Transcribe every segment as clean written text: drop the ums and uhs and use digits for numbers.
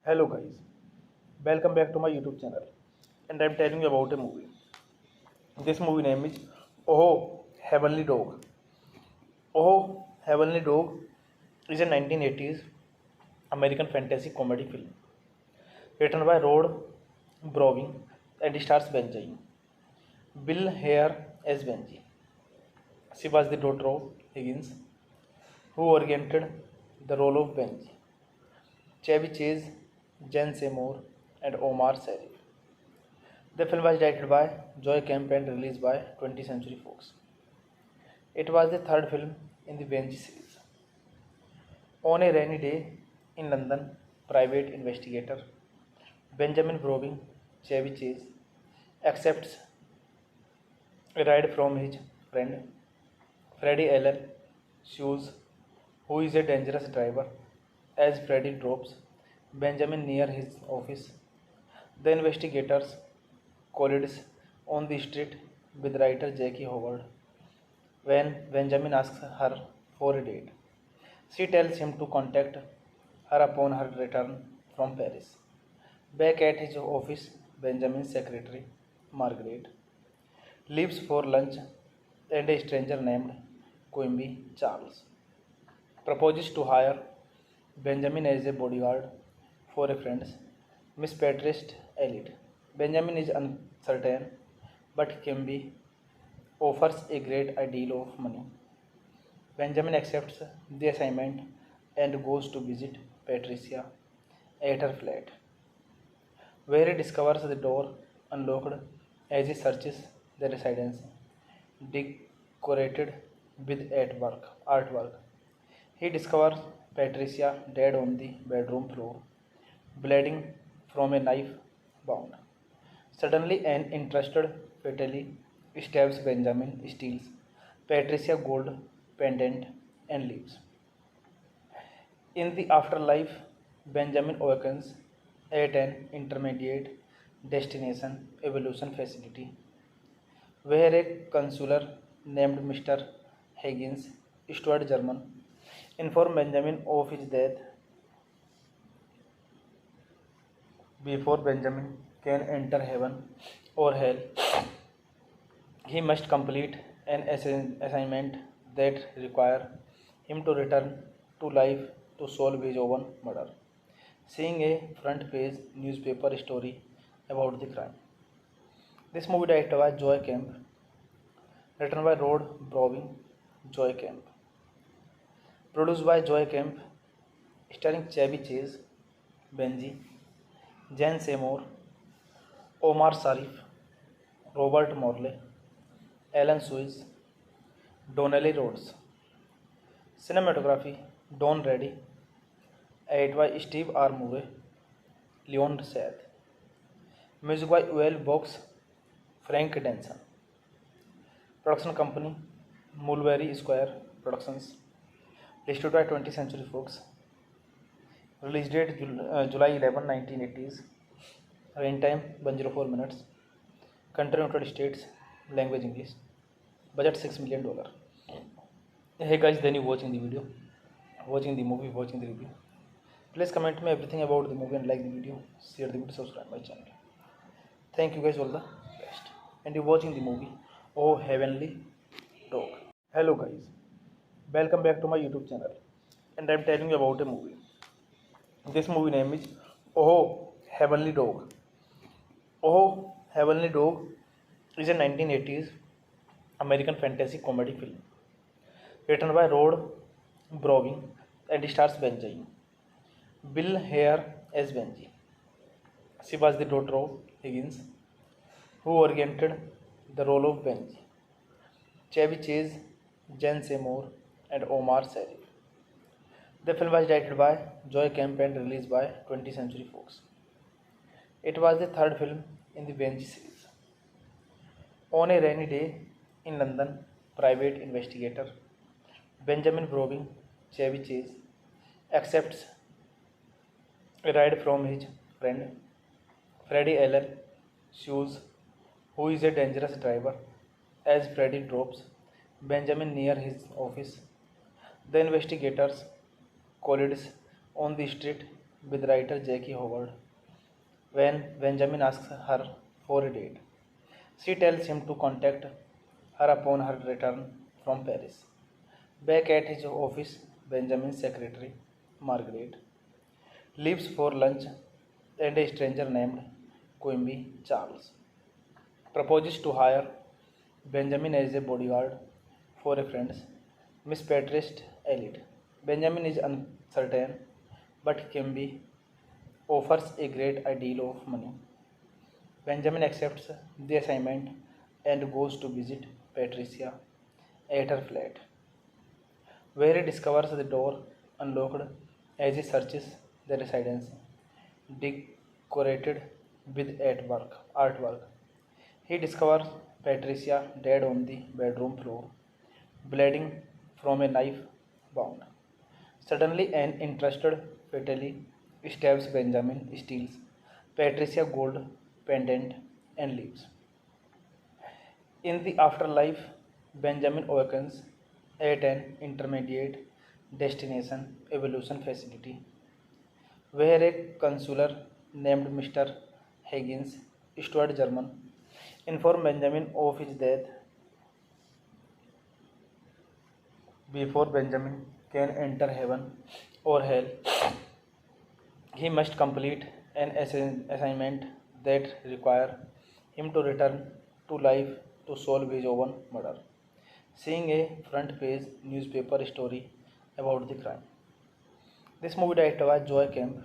Hello guys, welcome back to my YouTube channel, and I'm telling you about a movie. This movie name is Oh Heavenly Dog. Oh Heavenly Dog is a 1980s American fantasy comedy film written by Rod Browning and stars Benji. Bill Hare as Benji. She was the daughter of Higgins, who oriented the role of Benji. Chevy Chase, Jen Seymour, and Omar Sharif. The film was directed by Joy Kemp and released by 20th Century Fox. It was the third film in the Benji series. On a rainy day in London, private investigator Benjamin Browning, Chevy Chase, accepts a ride from his friend Freddie Allen Shoes, who is a dangerous driver. As Freddie drops Benjamin near his office, the investigators collides on the street with writer Jackie Howard. When Benjamin asks her for a date, she tells him to contact her upon her return from Paris. Back at his office, Benjamin's secretary, Margaret, leaves for lunch and a stranger named Quimby Charles proposes to hire Benjamin as a bodyguard for a friend's Miss Patrice Elite. Benjamin is uncertain, but Quimby offers a great deal of money. Benjamin accepts the assignment and goes to visit Patricia at her flat, where he discovers the door unlocked as he searches the residence, decorated with artwork. He discovers Patricia dead on the bedroom floor, bleeding from a knife wound. Suddenly, an interested fatally stabs Benjamin, steals Patricia gold pendant, and leaves. In the afterlife, Benjamin awakens at an intermediate destination evolution facility where a consular named Mr. Higgins, Stuart German, informs Benjamin of his death. Before Benjamin can enter heaven or hell, he must complete an assignment that require him to return to life to solve his own murder. Seeing a front page newspaper story about the crime, This movie directed by Joy Kemp, written by Rod Browning, Joy Kemp, produced by Joy Kemp, starring Chevy Chase, Benji, Jen Seymour, Omar Sharif, Robert Morley, Alan Suez, Donnelly Rhodes. Cinematography Don Reddy, edited by Steve R. Murray, Leon Seth. Music by Uel Box, Frank Denson. Production company Mulberry Square Productions. Distributed by 20th Century Fox. Release date July 11, 1980s. Running time 104 minutes. Country United States. Language English. Budget $6 million. Hey guys, then you watching the video, watching the movie, watching the review. Please comment me everything about the movie and like the video, share the video, subscribe my channel. Thank you guys, all the best. And you watching the movie Oh Heavenly Dog. Hello guys, welcome back to my YouTube channel, and I'm telling you about a movie. This movie name is Oh Heavenly Dog. Oh Heavenly Dog is a 1980s American fantasy comedy film written by Rod Browning and stars Benjamin Bill Hare as Benji. She was the daughter of Higgins, who oriented the role of Benji. Chevy Chase, Jen Seymour, and Omar Sharif. The film was directed by Joy Kemp and released by 20th Century Fox. It was the third film in the Benji series. On a rainy day in London, private investigator Benjamin Browning, Chevy Chase, accepts a ride from his friend Freddie Allen Shoes, who is a dangerous driver. As Freddie drops Benjamin near his office, the investigators collides on the street with writer Jackie Howard. When Benjamin asks her for a date, she tells him to contact her upon her return from Paris. Back at his office, Benjamin's secretary, Margaret, leaves for lunch, and a stranger named Quimby Charles proposes to hire Benjamin as a bodyguard for a friend, Miss Patrice Elliot. Benjamin is uncertain, but Quimby offers a great deal of money. Benjamin accepts the assignment and goes to visit Patricia at her flat, where he discovers the door unlocked as he searches the residence, decorated with artwork. He discovers Patricia dead on the bedroom floor, bleeding from a knife wound. Suddenly, an interested fatally stabs Benjamin, steals Patricia's gold pendant, and leaves. In the afterlife, Benjamin awakens at an intermediate destination evolution facility, where a counselor named Mr. Higgins, Stuart German, informs Benjamin of his death. Before Benjamin can enter heaven or hell, he must complete an assignment that requires him to return to life to solve his own murder. Seeing a front page newspaper story about the crime. This movie directed by Joy Kemp,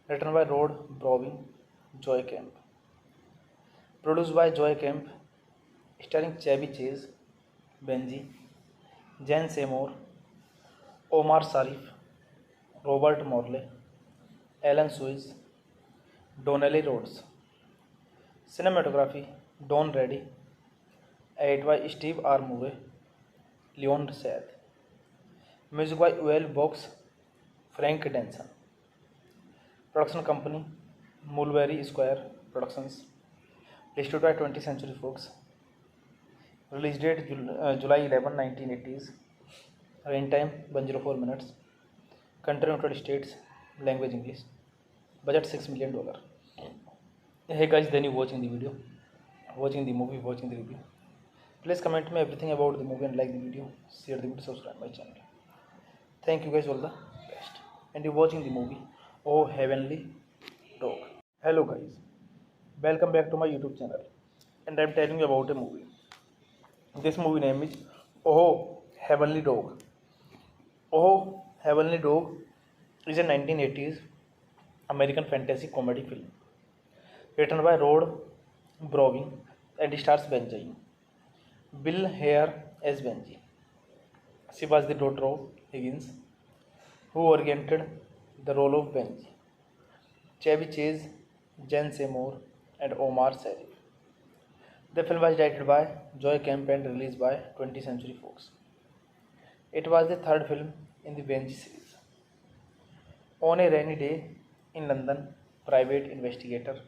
written by Rod Browning, Joy Kemp, produced by Joy Kemp, starring Chevy Chase, Benji, Jen Seymour, Omar Sharif, Robert Morley, Alan Suez, Donnelly Rhodes. Cinematography Don Reddy, edited by Steve R. Murray, Leon Seth. Music by Uel Box, Frank Denson. Production company Mulberry Square Productions. Distributed by 20th Century Fox. Release date July 11, 1980s. Running time 104 minutes. Country United States. Language English. Budget $6 million. Hey guys, then you watching the video, watching the movie, watching the review. Please comment me everything about the movie and like the video, share the video, subscribe my channel. Thank you guys, all the best. And you watching the movie Oh Heavenly Dog. Hello guys, welcome back to my YouTube channel, and I'm telling you about a movie. This movie name is Oh Heavenly Dog. Oh Heavenly Dog is a 1980s American fantasy comedy film written by Rod Browning and stars Benjamin. Bill Hare as Benji. She was the daughter of Higgins, who oriented the role of Benji. Chevy Chase, Jen Seymour, and Omar Sharif. The film was directed by Joy Kemp and released by 20th Century Fox. It was the third film in the Benji series. On a rainy day in London, private investigator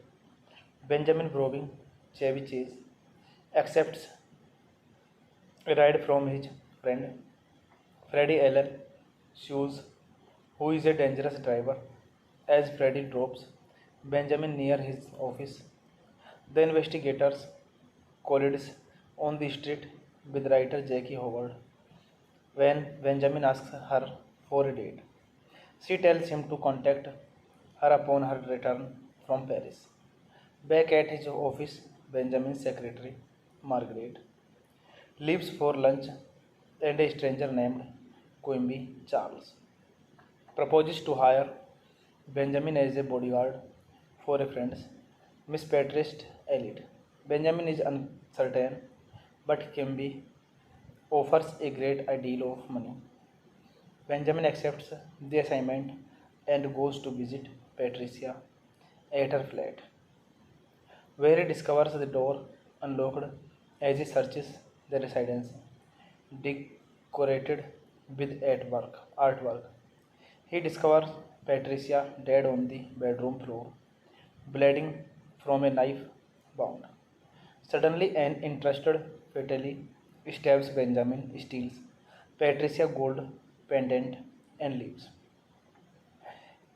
Benjamin Browning, Chevy Chase, accepts a ride from his friend Freddie Allen Shoes, who is a dangerous driver. As Freddie drops Benjamin near his office, the investigators collides on the street with writer Jackie Howard. When Benjamin asks her for a date, she tells him to contact her upon her return from Paris. Back at his office, Benjamin's secretary, Margaret, leaves for lunch and a stranger named Quimby Charles proposes to hire Benjamin as a bodyguard for a friend's Miss Patrice Elite. Benjamin is uncertain, but Quimby offers a great deal of money. Benjamin accepts the assignment and goes to visit Patricia at her flat, where he discovers the door unlocked as he searches the residence, decorated with artwork. He discovers Patricia dead on the bedroom floor, bleeding from a knife wound. Suddenly, an interested fatally stabs Benjamin, steals Patricia's gold pendant, and leaves.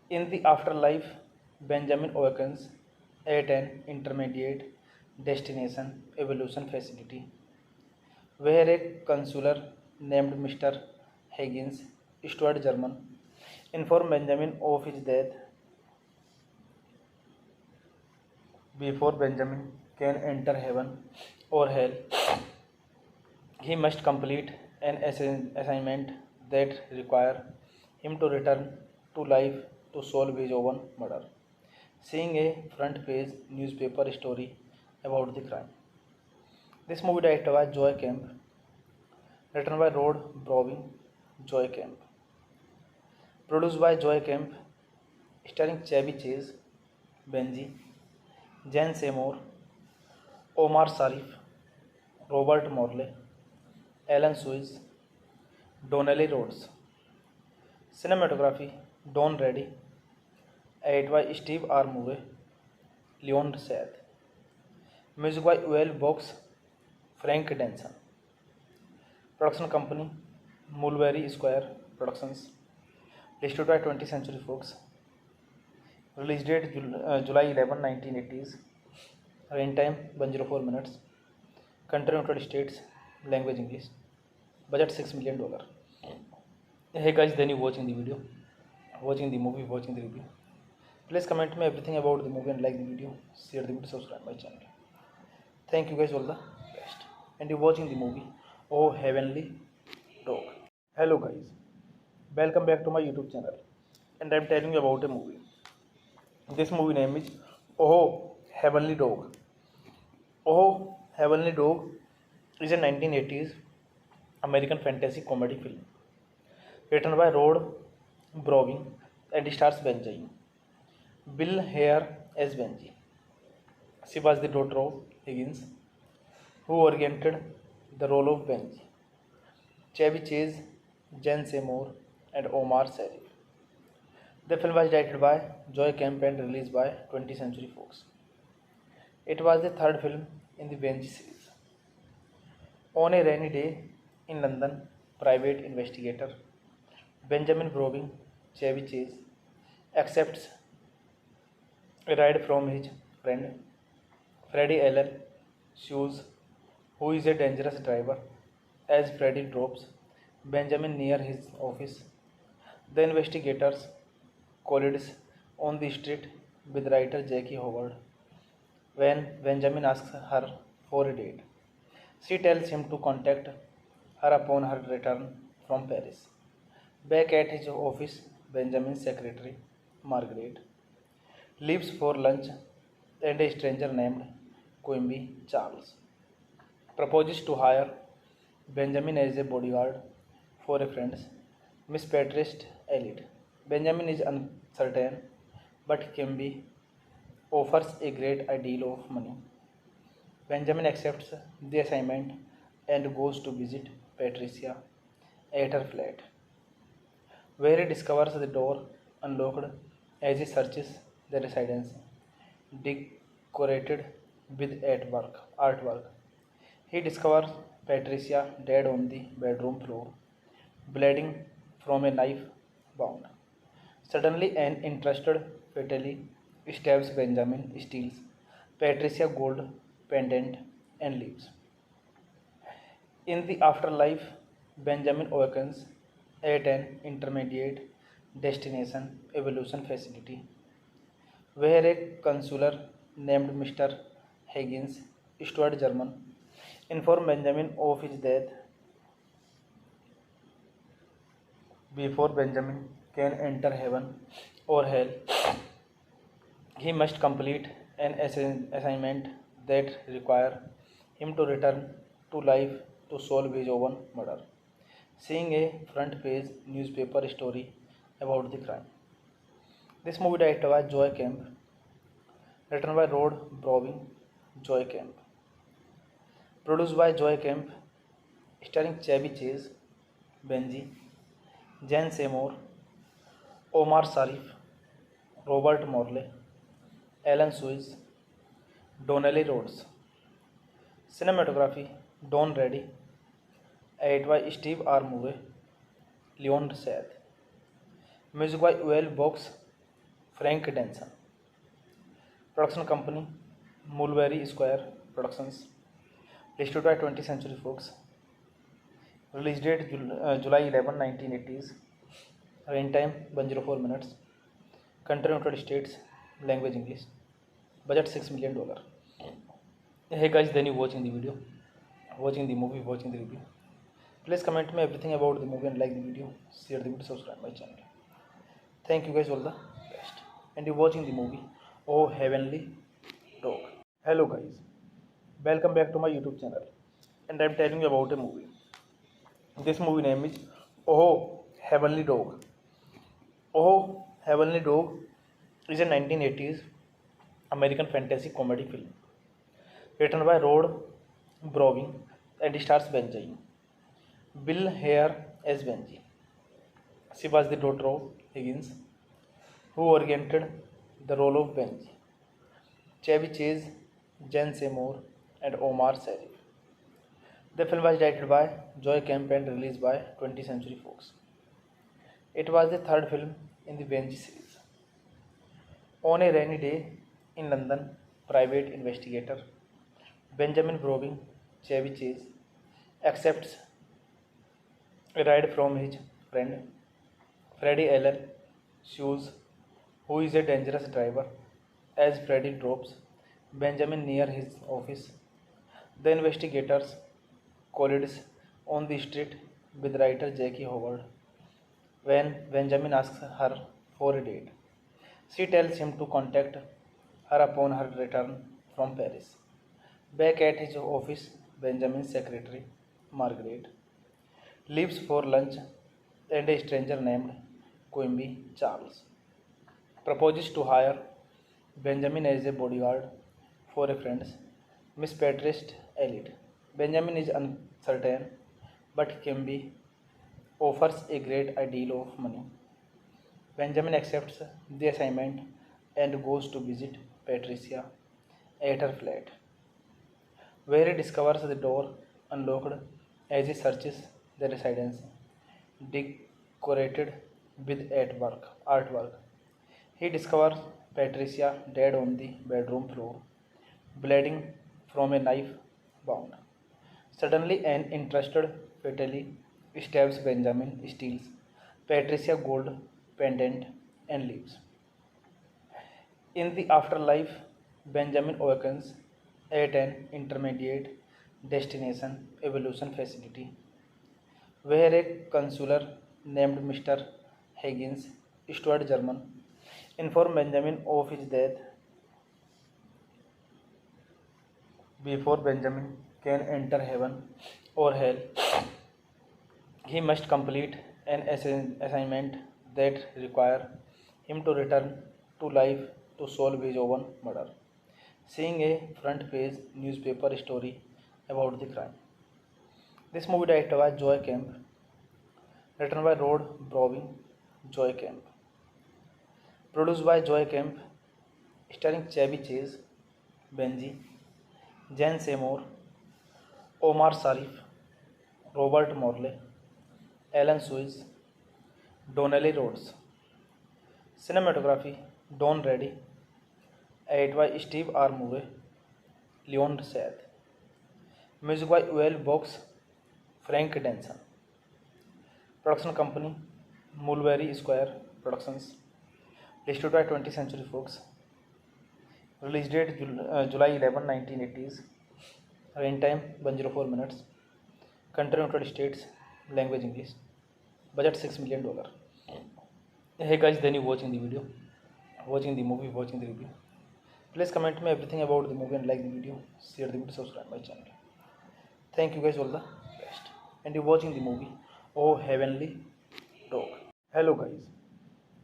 In the afterlife, Benjamin awakens at an intermediate destination evolution facility where a counselor named Mr. Higgins, Stuart German, informed Benjamin of his death before Benjamin can enter heaven or hell. He must complete an assignment that require him to return to life to solve his own murder. Seeing a front page newspaper story about the crime. This movie directed by Joy Kemp, written by Rod Browning, Joy Kemp, produced by Joy Kemp, starring Chevy Chase, Benji, Jan Seymour, Omar Sharif, Robert Morley, Alan Suez, Donnelly Rhodes. Cinematography Don Reddy, edited by Steve R. Murray, Leon Seth. Music by Uel Box, Frank Denson. Production company Mulberry Square Productions. Distributed by 20th Century Fox. Release date July 11, 1980s. Rain time 104 minutes. Country United States. Language English. Budget $6 million. Hey guys, then you watching the video, watching the movie, watching the review. Please comment me everything about the movie and like the video, share the video, subscribe my channel. Thank you guys, all the best. And you're watching the movie Oh Heavenly Dog. Hello guys, welcome back to my YouTube channel, and I'm telling you about a movie. This movie name is Oh Heavenly Dog. Oh Heavenly Dog is a 1980s American fantasy comedy film written by Rod Browning and stars Benjamin. Bill Hare as Benji. She was the daughter of Higgins, who oriented the role of Benji. Chevy Chase, Jen Seymour, and Omar Sharif. The film was directed by Joy Kemp and released by 20th Century Fox. It was the third film in the Benji series. On a rainy day in London, private investigator Benjamin Browning, Chevy Chase, accepts a ride from his friend Freddie Allen Shoes, who is a dangerous driver. As Freddie drops Benjamin near his office, the investigators collides on the street with writer Jackie Howard. When Benjamin asks her for a date. She tells him to contact her upon her return from Paris. Back at his office, Benjamin's secretary, Margaret, leaves for lunch and a stranger named Quimby Charles proposes to hire Benjamin as a bodyguard for a friend's Miss Patrice Elite. Benjamin is uncertain, but Quimby offers a great deal of money. Benjamin accepts the assignment and goes to visit Patricia at her flat, where he discovers the door unlocked as he searches the residence, decorated with artwork. He discovers Patricia dead on the bedroom floor, bleeding from a knife wound. Suddenly, an interested fatally stabs Benjamin, steals Patricia gold pendant, and leaves. In the afterlife, Benjamin awakens at an intermediate destination evolution facility where a consular named Mr. Higgins, Stuart German, informed Benjamin of his death. Before Benjamin can enter heaven or hell, he must complete an assignment that require him to return to life to solve his own murder. Seeing a front page newspaper story about the crime. This movie directed by Joy Kemp, written by Rod Browning, Joy Kemp, produced by Joy Kemp, starring Chevy Chase, Benji, Jan Seymour, Omar Sharif, Robert Morley, Alan Suez, Donnelly Rhodes. Cinematography Don Reddy, edited by Steve R. Murray, Leon Seth. Music by Uel Box, Frank Denson. Production company Mulberry Square Productions. Distributed by 20th Century Fox. Release date July 11, 1980s. Rain time 104 minutes. Country United States. Language English. Budget $6 million. Hey guys, then you watching the video, watching the movie, watching the review. Please comment me everything about the movie and like the video, share the video, subscribe my channel. Thank you guys, all the best. And you're watching the movie Oh Heavenly Dog. Hello guys, welcome back to my YouTube channel. And I'm telling you about a movie. This movie name is Oh Heavenly Dog. Oh Heavenly Dog is a 1980s American fantasy comedy film written by Rod Browning and stars Benjamin. Bill Hader as Benji. She was the daughter of Higgins, who oriented the role of Benji. Chevy Chase, Jan Seymour, and Omar Sharif. The film was directed by Joy Kemp and released by 20th Century Fox. It was the third film in the Benji series. On a rainy day in London, private investigator Benjamin Browning, Chevy Chase, accepts a ride from his friend Freddie Allen Shoes, who is a dangerous driver. As Freddie drops Benjamin near his office, the investigators collides on the street with writer Jackie Howard. When Benjamin asks her for a date, she tells him to contact her upon her return from Paris. Back at his office, Benjamin's secretary, Margaret, leaves for lunch and a stranger named Quimby Charles proposes to hire Benjamin as a bodyguard for a friend's Miss Patrice Elite. Benjamin is uncertain, but Quimby offers a great deal of money. Benjamin accepts the assignment and goes to visit Patricia at her flat, where he discovers the door unlocked as he searches the residence, decorated with artwork. He discovers Patricia dead on the bedroom floor, bleeding from a knife wound. Suddenly, an interested fatally stabs Benjamin, steals Patricia gold pendant, and leaves. In the afterlife, Benjamin awakens at an intermediate destination evolution facility, where a consular named Mr. Higgins, Stuart German, informed Benjamin of his death. Before Benjamin can enter heaven or hell, he must complete an assignment that require him to return to life to solve his own murder. Seeing a front page newspaper story about the crime. This movie directed by Joy Kemp, written by Rod Browning, Joy Kemp, produced by Joy Kemp, starring Chevy Chase, Benji, Jen Seymour, Omar Sharif, Robert Morley, Alan Suez, Donnelly Rhodes. Cinematography Don Reddy, edited by Steve R. Murray, Leon Seth. Music by Uel Box, Frank Denson. Production company Mulberry Square Productions. Distributed by 20th Century Fox. Release date July 11, 1980s. Running time 104 minutes. Country United States. Language English. Budget $6 million. Hey guys, then you watching the video, watching the movie, watching the review. Please comment me everything about the movie and like the video, share the video, subscribe my channel. Thank you guys, all the best. And you're watching the movie Oh Heavenly Dog. Hello guys,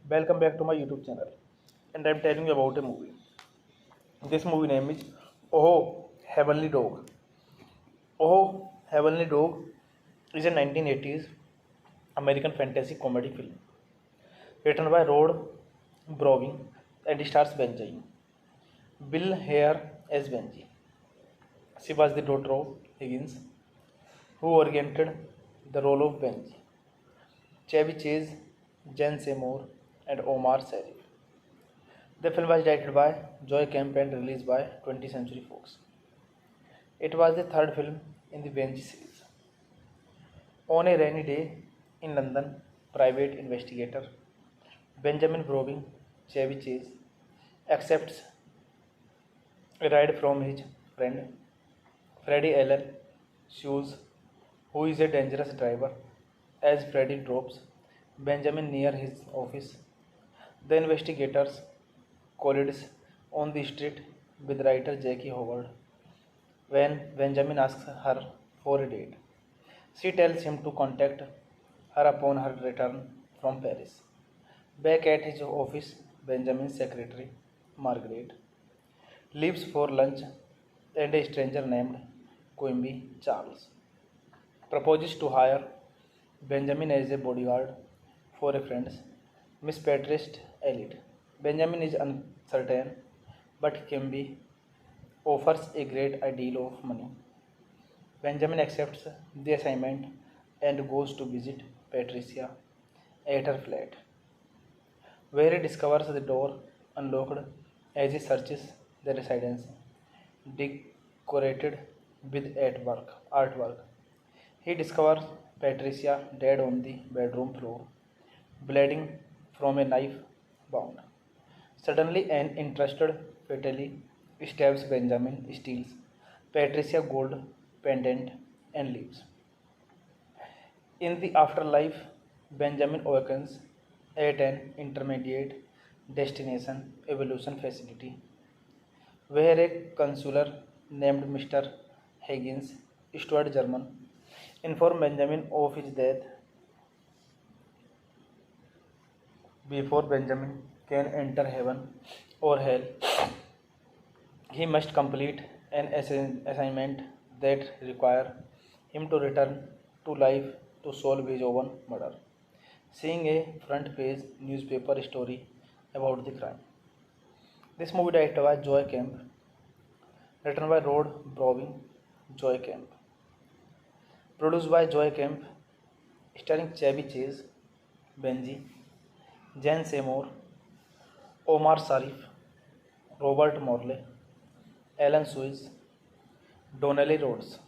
welcome back to my YouTube channel. And I'm telling you about a movie. This movie name is Oh Heavenly Dog. Oh Heavenly Dog is a 1980s American fantasy comedy film written by Rod Browning and stars Benji. Bill Hare as Benji. She was the daughter of Higgins, who oriented the role of Benji. Chevy Chase, Jen Seymour, and Omar Sharif. The film was directed by Joy Kemp and released by 20th Century Fox. It was the third film in the Benji series. On a rainy day in London, private investigator Benjamin Browning, Chevy Chase, accepts a ride from his friend Freddie Allen Shoes, who is a dangerous driver. As Freddie drops Benjamin near his office, the investigators collides on the street with writer Jackie Howard. When Benjamin asks her for a date, she tells him to contact her upon her return from Paris. Back at his office, Benjamin's secretary, Margaret, leaves for lunch and a stranger named Quimby Charles proposes to hire Benjamin as a bodyguard for a friend, Miss Patrice Elliot. Benjamin is uncertain, but Quimby offers a great deal of money. Benjamin accepts the assignment and goes to visit Patricia at her flat, where he discovers the door unlocked as he searches the residence, decorated with artwork. He discovers Patricia dead on the bedroom floor, bleeding from a knife wound. Suddenly, an interested fatally stabs Benjamin, steals Patricia's gold pendant, and leaves. In the afterlife, Benjamin awakens at an intermediate destination evolution facility, where a consular named Mr. Higgins, Stuart German, informed Benjamin of his death. Before Benjamin can enter heaven or hell, he must complete an assignment that require him to return to life to solve his own murder. Seeing a front page newspaper story about the crime. This movie directed by Joy Kemp, written by Rod Browning, Joy Kemp, produced by Joy Kemp, starring Chevy Chase, Benji, Jen Seymour, Omar Sharif, Robert Morley, Alan Suez, Donnelly Rhodes.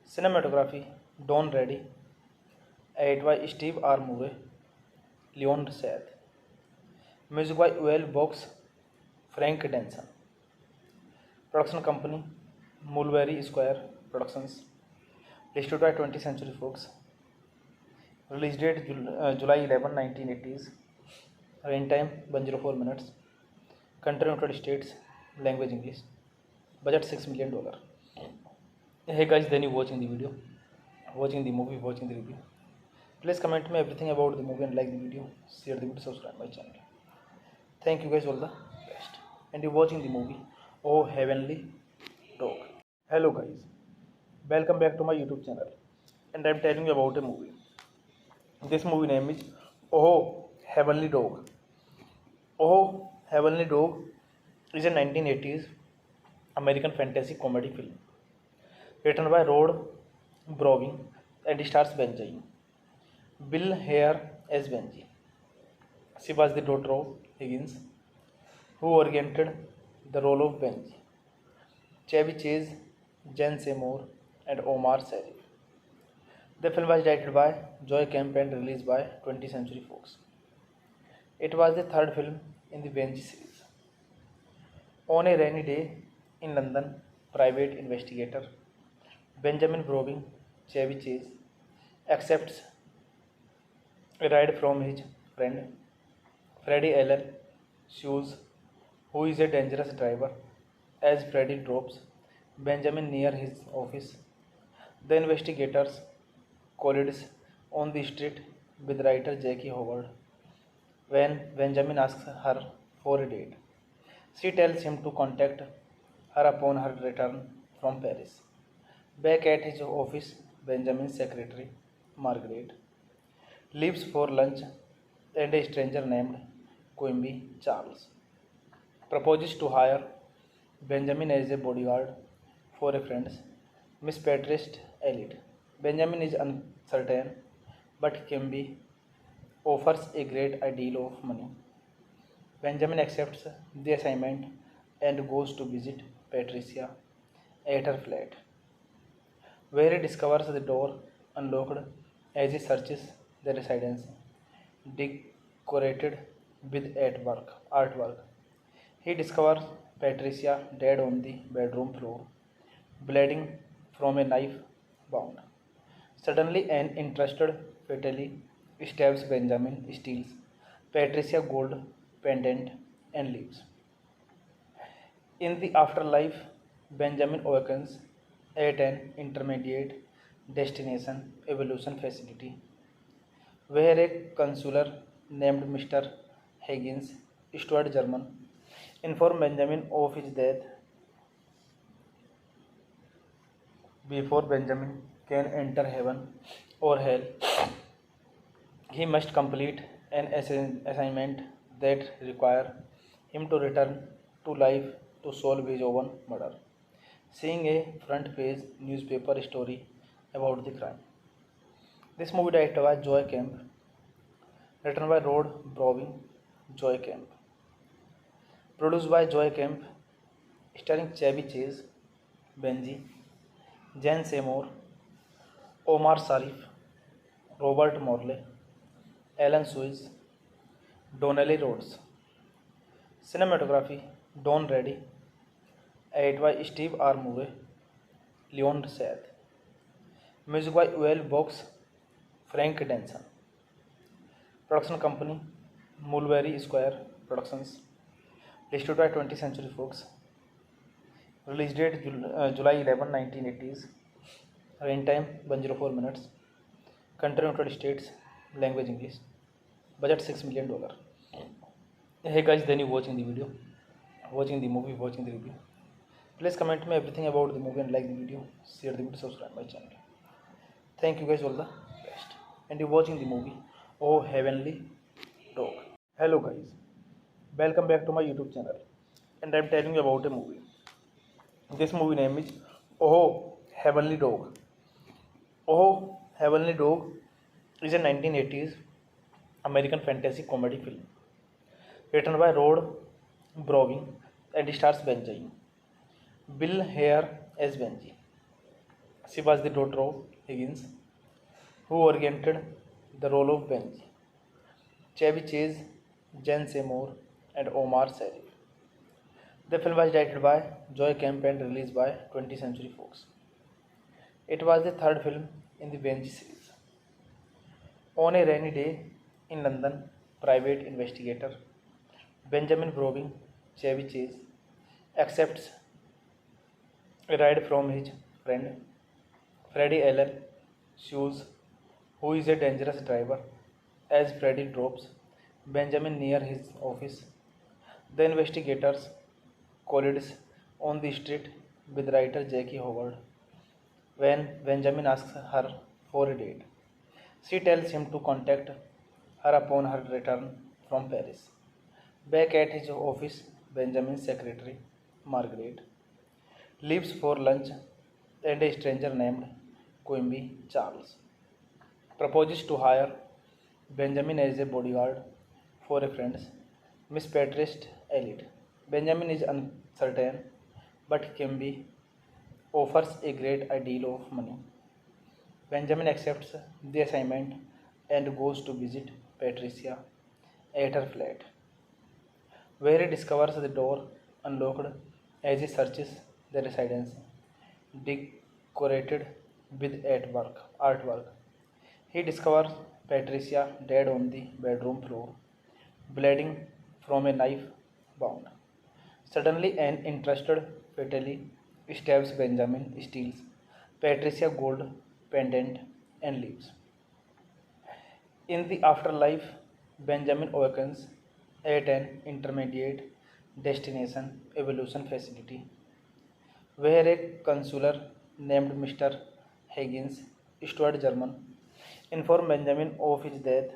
Cinematography Don Reddy, edited by Steve R. Murray, Leon Seth. Music by Uel Box, Frank Denson. Production company Mulberry Square Productions. Distributed by 20th Century Fox. Release date July 11, 1980s. Rain time 104 minutes. Country United States. Language English. Budget $6 million. Hey guys, then you watching the video, watching the movie, watching the review. Please comment me everything about the movie and like the video, share the video, subscribe my channel. Thank you guys, all the best. And you watching the movie Oh Heavenly Dog. Hello guys, welcome back to my YouTube channel. And I'm telling you about a movie. This movie name is Oh Heavenly Dog. Oh Heavenly Dog is a 1980s American fantasy comedy film written by Rod Browning and stars Benjamin. Bill Hare as Benji. She was the daughter of Higgins, who oriented the role of Benji. Chevy Chase, Jen Seymour, and Omar Sharif. The film was directed by Joy Kemp and released by 20th Century Fox. It was the third film in the Benji series. On a rainy day in London, private investigator Benjamin Browning, Chevy Chase, accepts a ride from his friend Freddie Allen Shoes, who is a dangerous driver. As Freddie drops Benjamin near his office, the investigators collides on the street with writer Jackie Howard. When Benjamin asks her for a date, she tells him to contact her upon her return from Paris. Back at his office, Benjamin's secretary, Margaret, leaves for lunch and a stranger named Quimby Charles proposes to hire Benjamin as a bodyguard for a friend, Miss Patrice Elliot. Benjamin is uncertain, but Quimby offers a great deal of money. Benjamin accepts the assignment and goes to visit Patricia at her flat, where he discovers the door unlocked as he searches the residence, decorated with artwork. He discovers Patricia dead on the bedroom floor, bleeding from a knife wound. Suddenly, an interested fatally stabs Benjamin, steals Patricia's gold pendant, and leaves. In the afterlife, Benjamin awakens at an intermediate destination evolution facility where a counselor named Mr. Higgins, Stuart German, informed Benjamin of his death. Before Benjamin can enter heaven or hell, he must complete an assignment that require him to return to life to solve his own murder. Seeing a front page newspaper story about the crime. This movie directed by Joy Kemp, written by Rod Browning, Joy Kemp, produced by Joy Kemp, starring Chevy Chase, Benji, Jen Seymour, Omar Sharif, Robert Morley, Alan Suez, Donnelly Rhodes. Cinematography Don Reddy, edited by Steve R. Murray, Leon Seth. Music by Uel Box, Frank Denson. Production company Mulberry Square Productions. Distributed by 20th Century Fox. Release date July 11, 1980s. Rain time 104 minutes. Country United States. Language English. Budget $6 million. Hey guys, then you watching the video, watching the movie, watching the review. Please comment me everything about the movie and like the video, share the video, subscribe my channel. Thank you guys, all the best. And you watching the movie Oh Heavenly Dog. Hello guys, welcome back to my YouTube channel. And I'm telling you about a movie. This movie name is Oh Heavenly Dog. Oh Heavenly Dog is a 1980s American fantasy comedy film written by Rod Browning and stars Benjamin. Bill Hare as Benji. She was the daughter of Higgins, who oriented the role of Benji. Chevy Chase, Jen Seymour, and Omar Sharif. The film was directed by Joy Kemp and released by 20th Century Fox. It was the third film in the Benji series. On a rainy day in London, private investigator Benjamin Browning Chevy Chase accepts a ride from his friend Freddie Allen Shoes, who is a dangerous driver. As Freddie drops Benjamin near his office, the investigators collides on the street with writer Jackie Howard. When Benjamin asks her for a date, she tells him to contact her upon her return from Paris. Back at his office, Benjamin's secretary, Margaret, leaves for lunch and a stranger named Quimby Charles proposes to hire Benjamin as a bodyguard for a friend, Miss Patrice Elliot. Benjamin is uncertain, but Quimby offers a great deal of money. Benjamin accepts the assignment and goes to visit Patricia at her flat, where he discovers the door unlocked as he searches the residence, decorated with artwork. He discovers Patricia dead on the bedroom floor, bleeding from a knife wound. Suddenly, an interested fatally stabs Benjamin, steals Patricia gold pendant, and leaves. In the afterlife, Benjamin awakens at an intermediate destination evolution facility where a consular named Mr. Higgins, Stuart German, informed Benjamin of his death.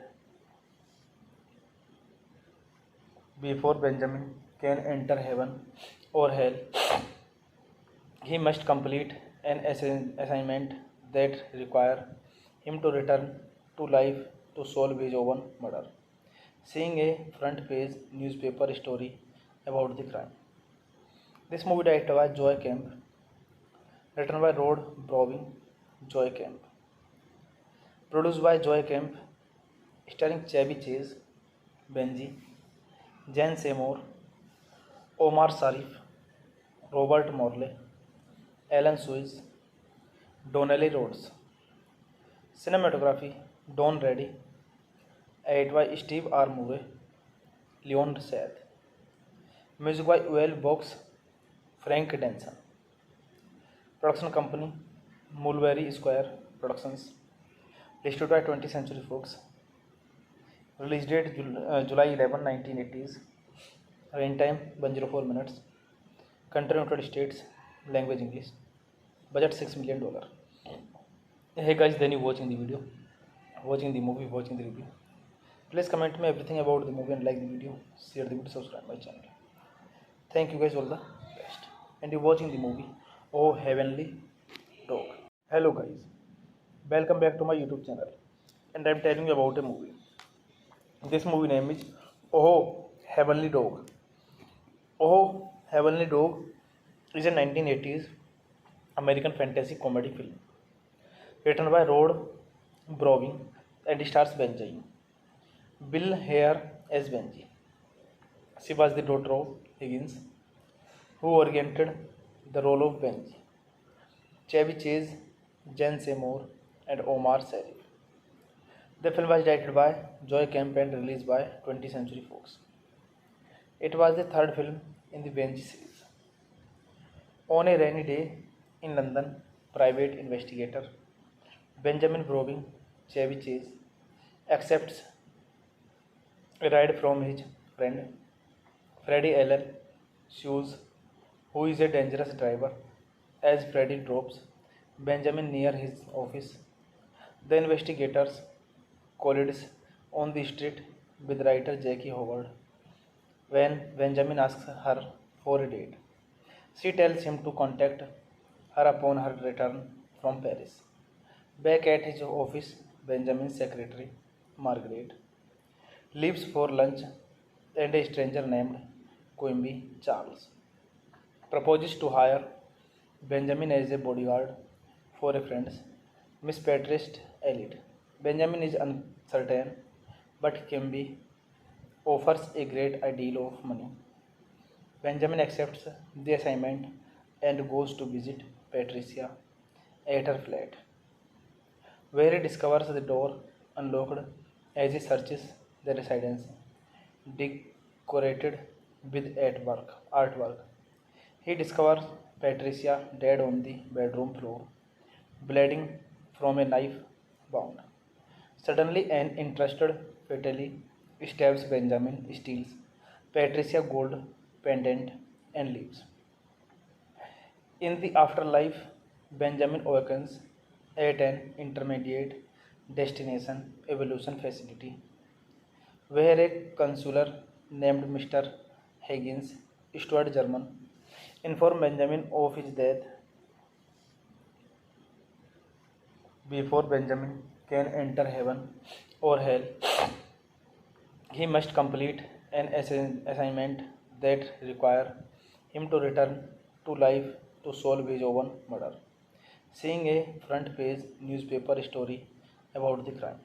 Before Benjamin can enter heaven or hell, he must complete an assignment that require him to return to life to solve his own murder. Seeing a front page newspaper story about the crime. This movie directed by Joy Kemp, written by Rod Browning, Joy Kemp, produced by Joy Kemp, starring Chevy Chase, Benji, Jan Seymour, Omar Sharif, Robert Morley, Alan Suez, Donnelly Rhodes. Cinematography Don Reddy, edited by Steve R. Murray, Leon Seth. Music by Uel Box, Frank Denson. Production company Mulberry Square Productions. Listed by 20th Century Fox. Release date July 11, 1980s. Rain time 104 minutes. Country United States. Language English. Budget $6 million. Hey guys, then you watching the video, watching the movie, watching the review. Please comment me everything about the movie and like the video, share the video, subscribe my channel. Thank you guys, all the best. And you're watching the movie Oh Heavenly Dog. Hello guys, welcome back to my YouTube channel. And I'm telling you about a movie. This movie name is Oh Heavenly Dog. Oh Heavenly Dog is a 1980s American fantasy comedy film written by Rod Browning and stars Benji. Bill Hare as Benji. She was the daughter of Higgins, who oriented the role of Benji. Chevy Chase, Jan Seymour, and Omar Sharif. The film was directed by Joy Kemp and released by 20th Century Fox. It was the third film in the Benji series. On a rainy day in London, private investigator Benjamin Browning Chevy Chase accepts a ride from his friend Freddie Allen Shoes, who is a dangerous driver. As Freddie drops Benjamin near his office, the investigators collides on the street with writer Jackie Howard. When Benjamin asks her for a date, she tells him to contact her upon her return from Paris. Back at his office, Benjamin's secretary, Margaret, leaves for lunch and a stranger named Quimby Charles proposes to hire Benjamin as a bodyguard for a friend, Miss Patrice Elliot. Benjamin is uncertain, but Quimby offers a great deal of money. Benjamin accepts the assignment and goes to visit Patricia at her flat, where he discovers the door unlocked as he searches the residence, decorated with artwork. He discovers Patricia dead on the bedroom floor, bleeding from a knife wound. Suddenly, an interested fatally stabs Benjamin, steals Patricia gold pendant, and leaves. In the afterlife, Benjamin awakens at an intermediate destination evolution facility where a counselor named Mr. Higgins, Stuart German, informed Benjamin of his death. Before Benjamin can enter heaven or hell, he must complete an assignment that require him to return to life to solve his own murder. Seeing a front page newspaper story about the crime.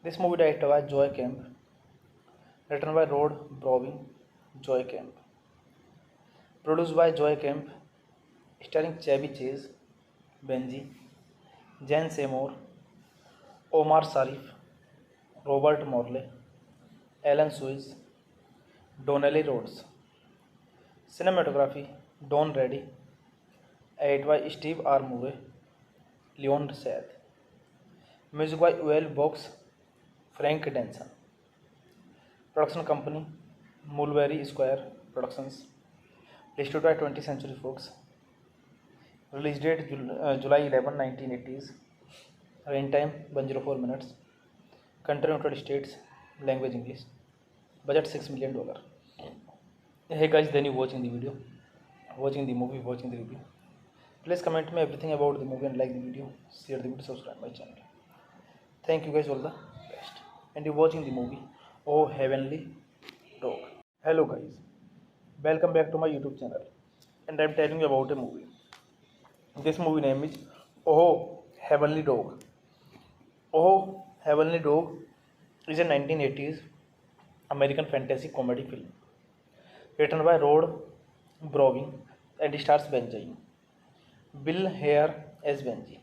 This movie directed by Joy Kemp, written by Rod Browning, Joy Kemp, produced by Joy Kemp, starring Chevy Chase, Benji, Jan Seymour, Omar Sharif, Robert Morley, Alan Suez, Donnelly Rhodes. Cinematography Don Reddy, edited by Steve R. Murray, Leon Seth. Music by Uel Box, Frank Denson. Production company Mulberry Square Productions. Distributed by 20th Century Fox. Release date July 11, 1980s. Rain time 104 minutes. Country United States. Language English. Budget $6 million. Hey guys, then you watching the video, watching the movie, watching the review. Please comment me everything about the movie and like the video, share the video, subscribe my channel. Thank you guys, all the best. And you're watching the movie Oh Heavenly Dog. Hello guys, welcome back to my YouTube channel. And I'm telling you about a movie. This movie name is Oh Heavenly Dog. Oh Heavenly Dog is a 1980s American fantasy comedy film written by Rod Browning and stars Benjamin. Bill Hare as Benji.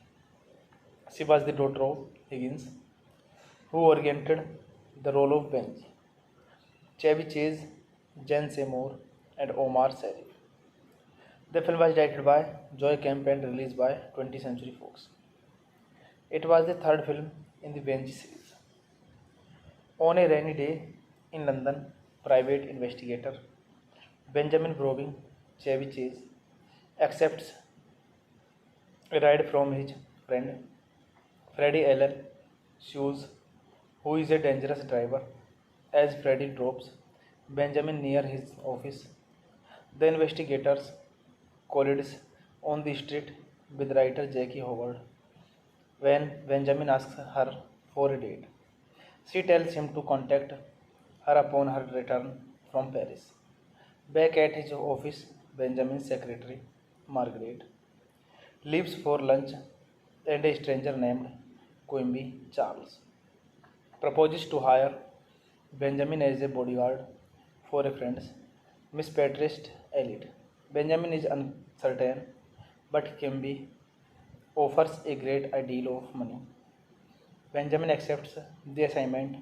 She was the daughter of Higgins, who oriented the role of Benji. Chevy Chase, Jen Seymour, and Omar Sharif. The film was directed by Joy Kemp and released by 20th Century Fox. It was the third film in the Benji series. On a rainy day in London, private investigator Benjamin Browning, Chevy Chase, accepts a ride from his friend Freddie Allen Shoes, who is a dangerous driver. As Freddie drops Benjamin near his office, the investigators collides on the street with writer Jackie Howard. When Benjamin asks her for a date, she tells him to contact her upon her return from Paris. Back at his office, Benjamin's secretary, Margaret, leaves for lunch and a stranger named Quimby Charles proposes to hire Benjamin as a bodyguard for a friend's Miss Patrice Elliot. Benjamin is uncertain, but Quimby offers a great deal of money. Benjamin accepts the assignment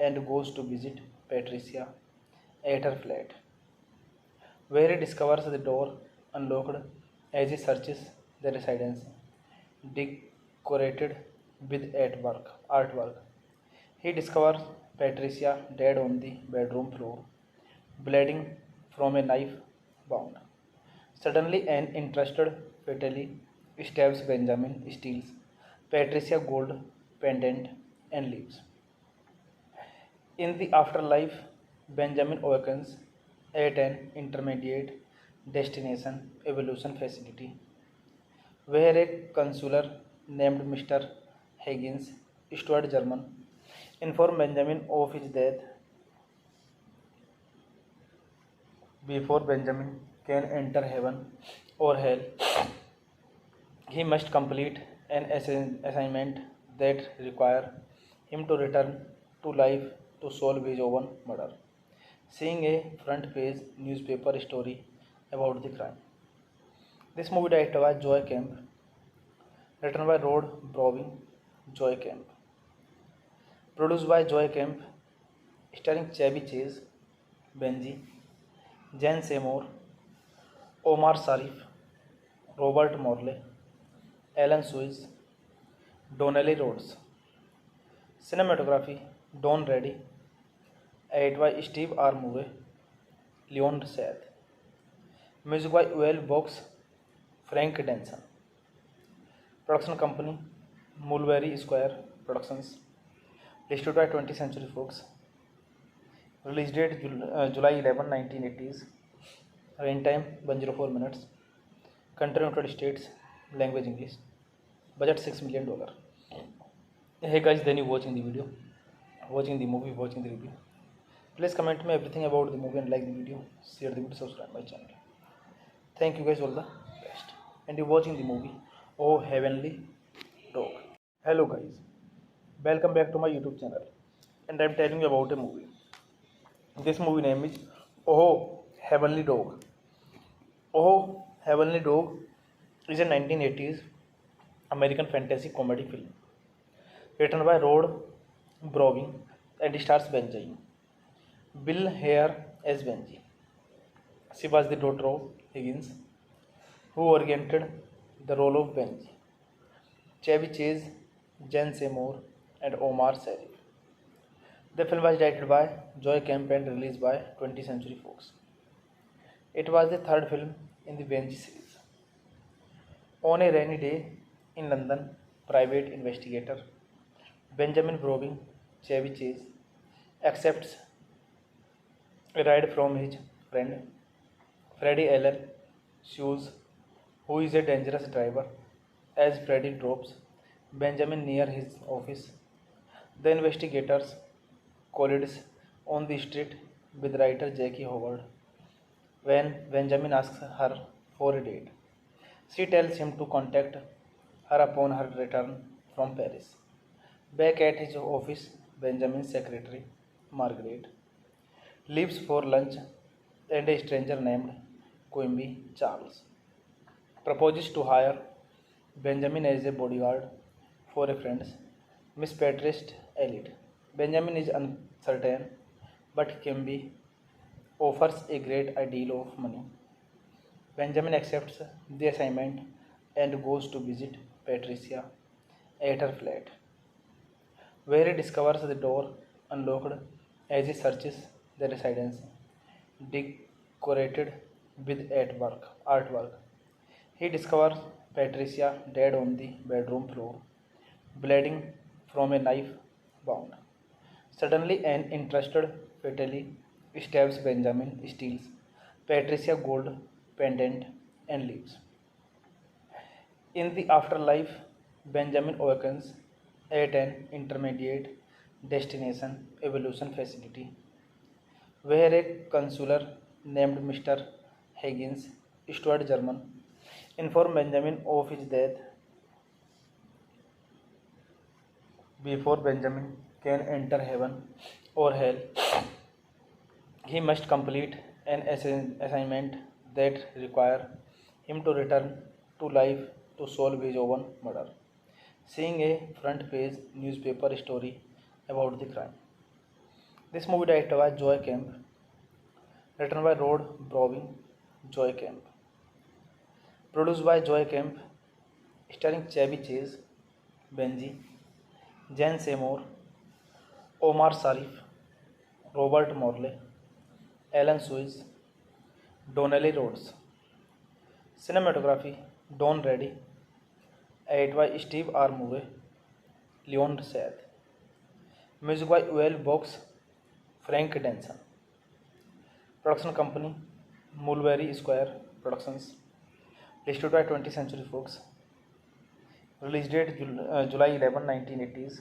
and goes to visit Patricia at her flat, where he discovers the door unlocked as he searches the residence, decorated with artwork. He discovers Patricia dead on the bedroom floor, bleeding from a knife wound. Suddenly, an interested fatally stabs Benjamin, steals Patricia gold pendant, and leaves. In the afterlife, Benjamin awakens at an intermediate destination evolution facility where a counselor named Mr. Higgins, Stuart German, informed Benjamin of his death. Before Benjamin can enter heaven or hell, he must complete an assignment that require him to return to life to solve his own murder. seeing a front page newspaper story about the crime. This movie directed by Joy Kemp, written by Rod Browning, Joy Kemp, produced by Joy Kemp, starring Chevy Chase, Benji, Jen Seymour, Omar Sharif, Robert Morley, Alan Suez, Donnelly Rhodes. Cinematography Don Reddy, edited by Steve R. Murray, Leon Seth. Music by Uel Box, Frank Denson. Production company Mulberry Square Productions. Distributed by 20th Century Fox. Release date July 11, 1980s. Running time 104 minutes. Country United States. Language English. Budget $6 million. Hey guys, then you watching the video, watching the movie, watching the review. Please comment me everything about the movie and like the video, share the video, subscribe my channel. Thank you guys, all the best. And you're watching the movie Oh Heavenly Dog. Hello guys, welcome back to my YouTube channel. And I'm telling you about a movie. This movie name is Oh Heavenly Dog. Oh Heavenly Dog is a 1980s American fantasy comedy film written by Rod Browning and stars Benjamin. Bill Hare as Benji. She was the daughter of Higgins, who oriented the role of Benji. Chevy Chase, Jen Seymour, and Omar Sharif. The film was directed by Joy Kemp and released by 20th Century Fox. It was the third film in the Benji series. On a rainy day in London, private investigator Benjamin Browning, Chevy Chase, accepts a ride from his friend Freddie Eller Shoes, who is a dangerous driver. As Freddie drops Benjamin near his office, the investigators collides on the street with writer Jackie Howard. When Benjamin asks her for a date, she tells him to contact her upon her return from Paris. Back at his office, Benjamin's secretary, Margaret, leaves for lunch and a stranger named Quimby Charles proposes to hire Benjamin as a bodyguard for a friend, Miss Patrice Elliot. Benjamin is uncertain, but Quimby offers a great deal of money. Benjamin accepts the assignment and goes to visit Patricia at her flat, where he discovers the door unlocked as he searches the residence, decorated with artwork. He discovers Patricia dead on the bedroom floor, bleeding from a knife wound. Suddenly, an interested fatally stabs Benjamin, steals Patricia's gold pendant, and leaves. In the afterlife, Benjamin awakens at an intermediate destination evolution facility where a counselor named Mr. Higgins, Stuart German, informed Benjamin of his death. Before Benjamin can enter heaven or hell, he must complete an assignment that requires him to return to life to solve his own murder. Seeing a front page newspaper story about the crime. This movie directed by Joy Kemp, written by Rod Browning, Joy Kemp, produced by Joy Kemp, starring Chevy Chase, Benji, Jen Seymour, Omar Sharif, Robert Morley, Alan Suez, Donnelly Rhodes. Cinematography Don Reddy, edited by Steve R. Murray, Leon Seth. Music by Uel Box, Frank Denson. Production company Mulberry Square Productions. Distributed by 20th Century Fox. Release date July 11, 1980s.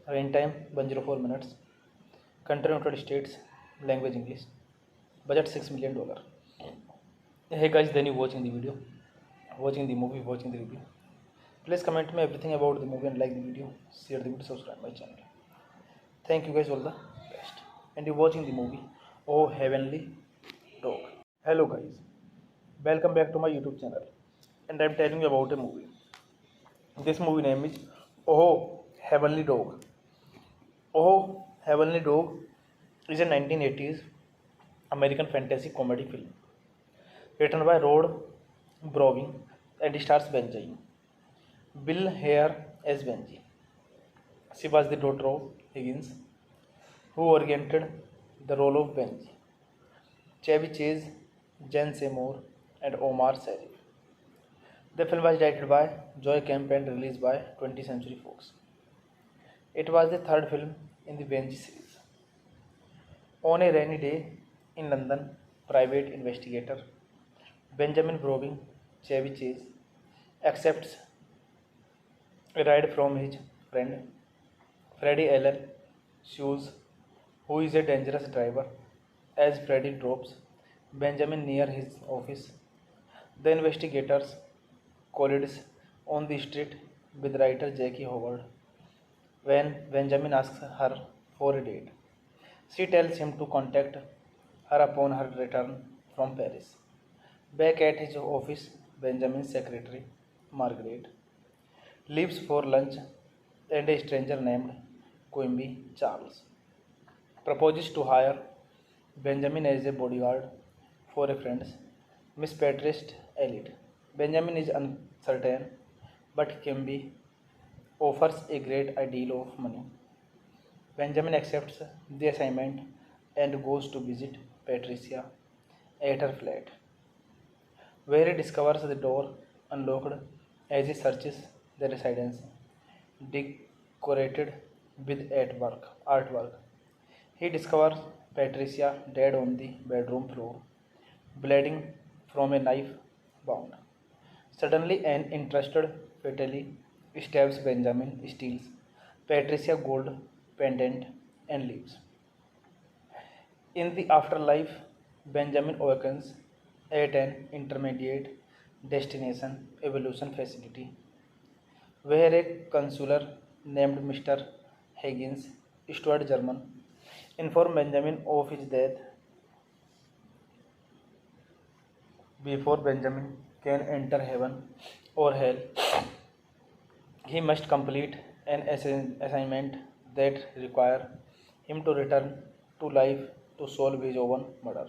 Running time 104 minutes. Country United States. Language English. Budget $6 million. Hey guys, then you watching the video, watching the movie, watching the review. Please comment me everything about the movie and like the video, share the video, subscribe my channel. Thank you guys, all the best. And you're watching the movie Oh Heavenly Dog. Hello guys, welcome back to my YouTube channel, and I'm telling you about a movie. This movie name is Oh Heavenly Dog. Oh Heavenly Dog is a 1980s American fantasy comedy film written by Rod Browning and stars Benjamin. Bill Hare as Benji. She was the daughter of Higgins, who oriented the role of Benji. Chevy Chase, Jen Seymour, and Omar Sharif. The film was directed by Joy Kemp and released by 20th Century Fox. It was the third film in the Benji series. On a rainy day in London, private investigator Benjamin Browning, Chevy Chase, accepts a ride from his friend Freddie Allen Shoes, who is a dangerous driver. As Freddie drops Benjamin near his office, the investigators collides on the street with writer Jackie Howard. When Benjamin asks her for a date, she tells him to contact her upon her return from Paris. Back at his office, Benjamin's secretary, Margaret, leaves for lunch and a stranger named Quimby Charles proposes to hire Benjamin as a bodyguard for a friend, Miss Patrice Elliot. Benjamin is uncertain, but Quimby offers a great deal of money. Benjamin accepts the assignment and goes to visit Patricia at her flat, where he discovers the door unlocked as he searches the residence, decorated with artwork. He discovers Patricia dead on the bedroom floor, bleeding from a knife wound. Suddenly, an interested fatally stabs Benjamin, steals Patricia's gold pendant, and leaves. In the afterlife, Benjamin awakens at an intermediate destination evolution facility where a counselor named Mr. Higgins, Stuart German, informed Benjamin of his death. Before Benjamin can enter heaven or hell, he must complete an assignment that require him to return to life to solve his own murder.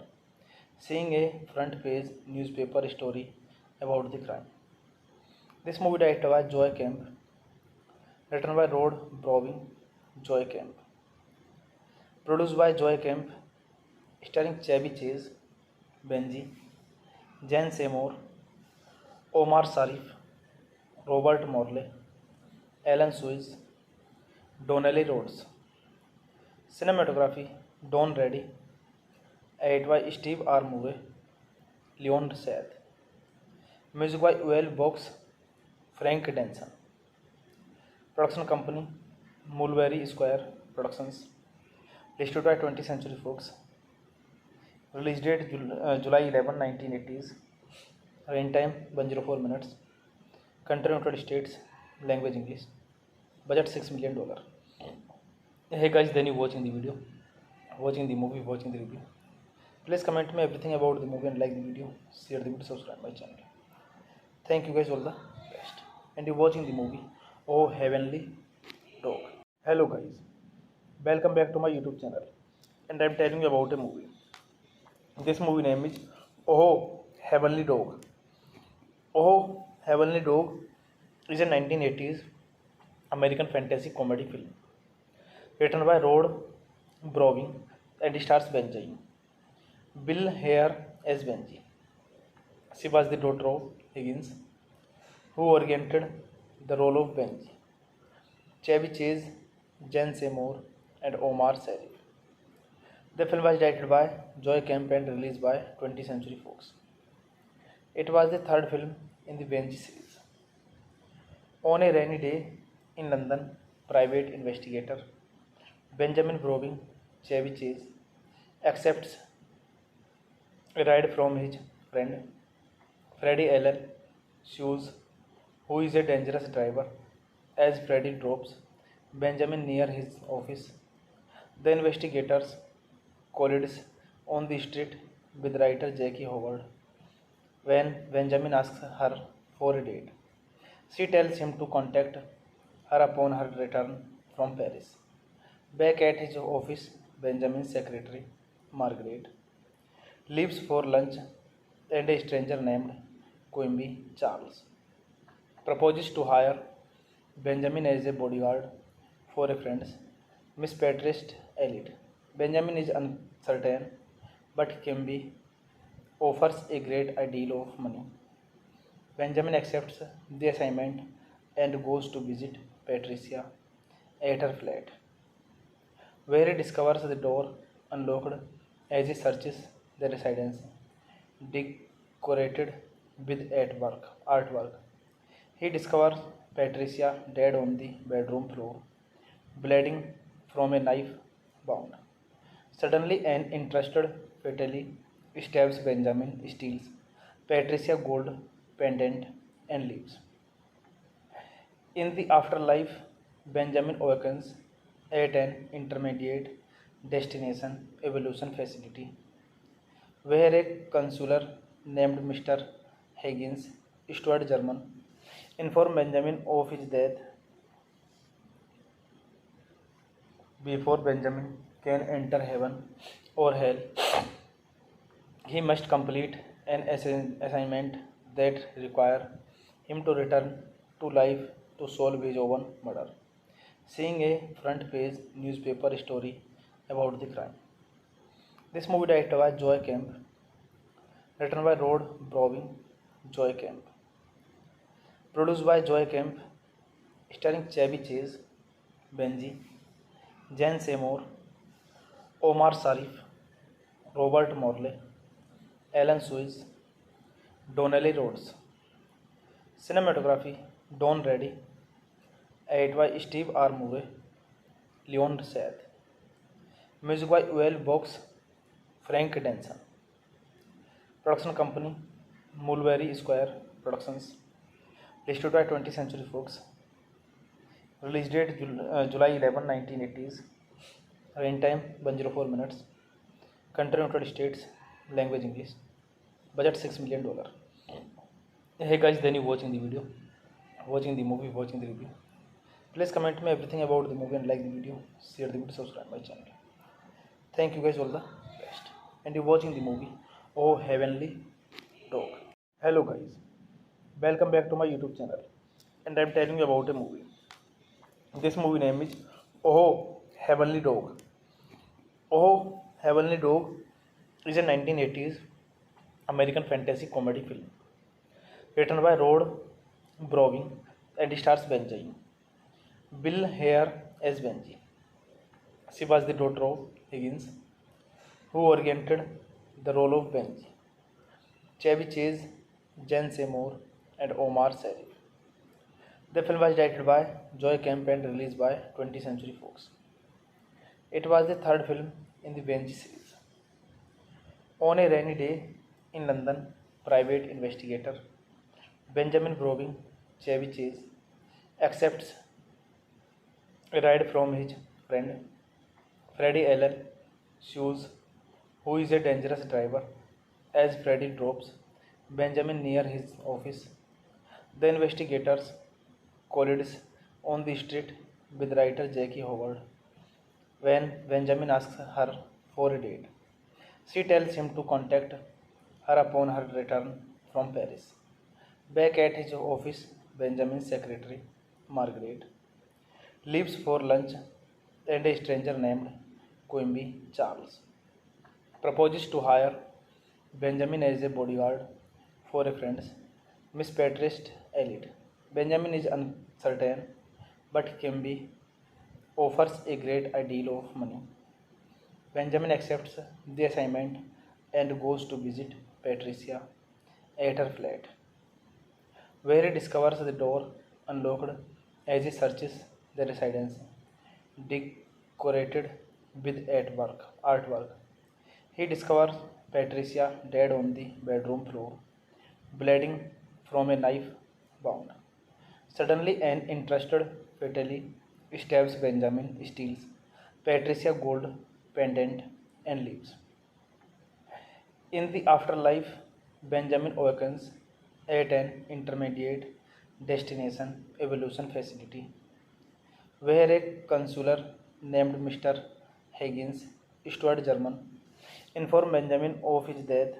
Seeing a front page newspaper story about the crime. This movie directed by Joy Kemp, written by Rod Browning, Joy Kemp, produced by Joy Kemp, starring Chevy Chase, Benji, Jan Seymour, Omar Sharif, Robert Morley, Alan Suez, Donnelly Rhodes. Cinematography Don Reddy, edited by Steve R. Murray, Leon Seth. Music by Uel Box, Frank Denson. Production company Mulberry Square Productions. Distributed by 20th Century Fox. Release date July 11, 1980s. Rain time 104 minutes. Country United States. Language English. Budget $6 million. Hey guys, then you watching the video, watching the movie, watching the review. Please comment me everything about the movie and like the video, share the video, subscribe my channel. Thank you guys, all the best. And you're watching the movie Oh Heavenly Dog. Hello guys, welcome back to my YouTube channel, and I'm telling you about a movie. This movie name is Oh Heavenly Dog. Oh Heavenly Dog is a 1980s American fantasy comedy film written by Rod Browning and stars Benjamin. Bill Hare as Benji. She was the daughter of Higgins, who oriented the role of Benji. Chevy Chase, Jen Seymour, and Omar Sharif. The film was directed by Joy Kemp and released by 20th Century Fox. It was the third film in the Benji series. On a rainy day in London, private investigator Benjamin Browning, Chevy Chase, accepts a ride from his friend Freddie Allen Shoes, who is a dangerous driver. As Freddie drops Benjamin near his office, the investigators collides on the street with writer Jackie Howard. When Benjamin asks her for a date, she tells him to contact her upon her return from Paris. Back at his office, Benjamin's secretary, Margaret, leaves for lunch and a stranger named Quimby Charles proposes to hire Benjamin as a bodyguard for a friend, Miss Patrice Elliot. Benjamin is uncertain, but Quimby offers a great deal of money. Benjamin accepts the assignment and goes to visit Patricia at her flat, where he discovers the door unlocked as he searches the residence, decorated with artwork. He discovers Patricia dead on the bedroom floor, bleeding from a knife wound. Suddenly, an interested fatally stabs Benjamin, steals Patricia's gold pendant, and leaves. In the afterlife, Benjamin awakens at an intermediate destination evolution facility where a counselor named Mr. Higgins, Stuart German, informed Benjamin of his death. Before Benjamin can enter heaven or hell, he must complete an assignment that require him to return to life to solve his own murder. Seeing a front page newspaper story about the crime. This movie directed by Joy Kemp, written by Rod Browning, Joy Kemp, produced by Joy Kemp, starring Chevy Chase, Benji, Jan Seymour, Omar Sharif, Robert Morley, Alan Suez, Donnelly Rhodes. Cinematography Don Reddy, edited by Steve R. Murray, Leon Seth. Music by Uel Box, Frank Denson. Production company Mulberry Square Productions. Distributed by 20th Century Fox. Release date July 11, 1980s. Rain time 104 minutes. Country United States. Language English. Budget $6 million. Hey guys, then you watching the video, watching the movie, watching the review. Please comment me everything about the movie and like the video, share the video, subscribe my channel. Thank you guys, all the best. And you're watching the movie Oh Heavenly Dog. Hello guys, welcome back to my YouTube channel, and I'm telling you about a movie. This movie name is Oh Heavenly Dog. Oh Heavenly Dog is a 1980s American fantasy comedy film written by Rod Browning and stars Benjamin. Bill Hare as Benji. She was the daughter of Higgins, who oriented the role of Benji. Chevy Chase, Jen Seymour, and Omar Sharif. The film was directed by Joy Kemp and released by 20th Century Fox. It was the third film in the Benji series. On a rainy day in London, private investigator Benjamin Browning, Chevy Chase, accepts a ride from his friend Freddie Allen Shoes, who is a dangerous driver. As Freddie drops Benjamin near his office, the investigators collides on the street with writer Jackie Howard. When Benjamin asks her for a date, she tells him to contact her upon her return from Paris. Back at his office, Benjamin's secretary, Margaret, leaves for lunch and a stranger named Quimby Charles proposes to hire Benjamin as a bodyguard for a friend, Miss Patrice Elliot. Benjamin is uncertain, but Quimby offers a great deal of money. Benjamin accepts the assignment and goes to visit Patricia at her flat, where he discovers the door unlocked as he searches the residence, decorated with artwork. He discovers Patricia dead on the bedroom floor, bleeding from a knife wound. Suddenly, an interested fatally stabs Benjamin, steals Patricia's gold pendant, and leaves. In the afterlife, Benjamin awakens at an intermediate destination evolution facility where a counselor named Mr. Higgins, Stuart German, informed Benjamin of his death.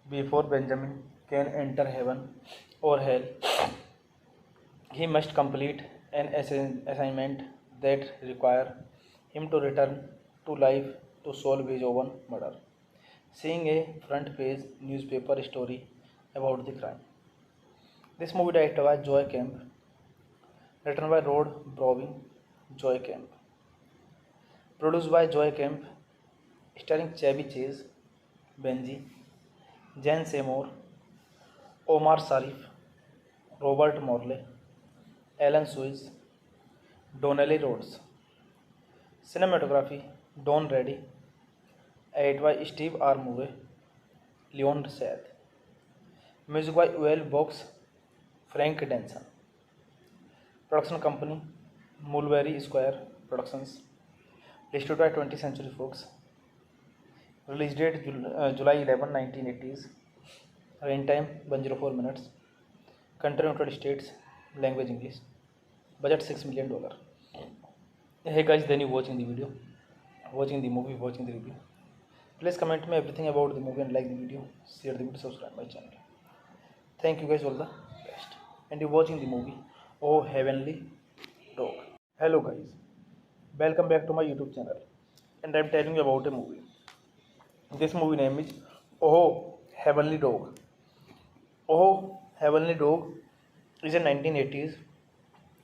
Before Benjamin can enter heaven or hell, he must complete an assignment that require him to return to life to solve his own murder. Seeing a front page newspaper story about the crime. This movie directed by Joy Kemp, written by Rod Browning, Joy Kemp, produced by Joy Kemp, starring Chevy Chase, Benji, Jen Seymour, Omar Sharif, Robert Morley, Alan Suez, Donnelly Rhodes. Cinematography Don Reddy, edited by Steve R. Murray, Leon Seth. Music by Uel Box, Frank Denson. Production company Mulberry Square Productions. Distributed by 20th Century Fox. Release date July 11, 1980s. Running time 104 minutes. Country United States. Language English. Budget $6 million. Hey guys, then you watching the video, watching the movie, watching the review. Please comment me everything about the movie and like the video, share the video, subscribe my channel. Thank you guys, all the best. And you watching the movie Oh Heavenly Dog. Hello guys, welcome back to my YouTube channel. And I'm telling you about a movie. This movie name is Oh Heavenly Dog. Oh Heavenly Dog is a 1980s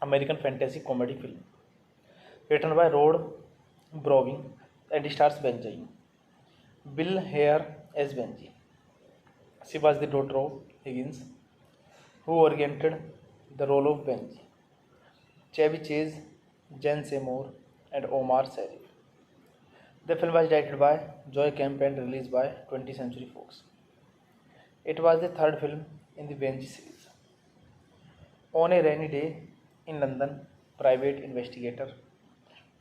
American fantasy comedy film written by Rod Browning and stars Benji. Bill Hare as Benji. She was the daughter of Higgins, who oriented the role of Benji. Chevy Chase, Jen Seymour, and Omar Sharif. The film was directed by Joy Kemp and released by 20th Century Fox. It was the third film in the Benji series. On a rainy day in London, private investigator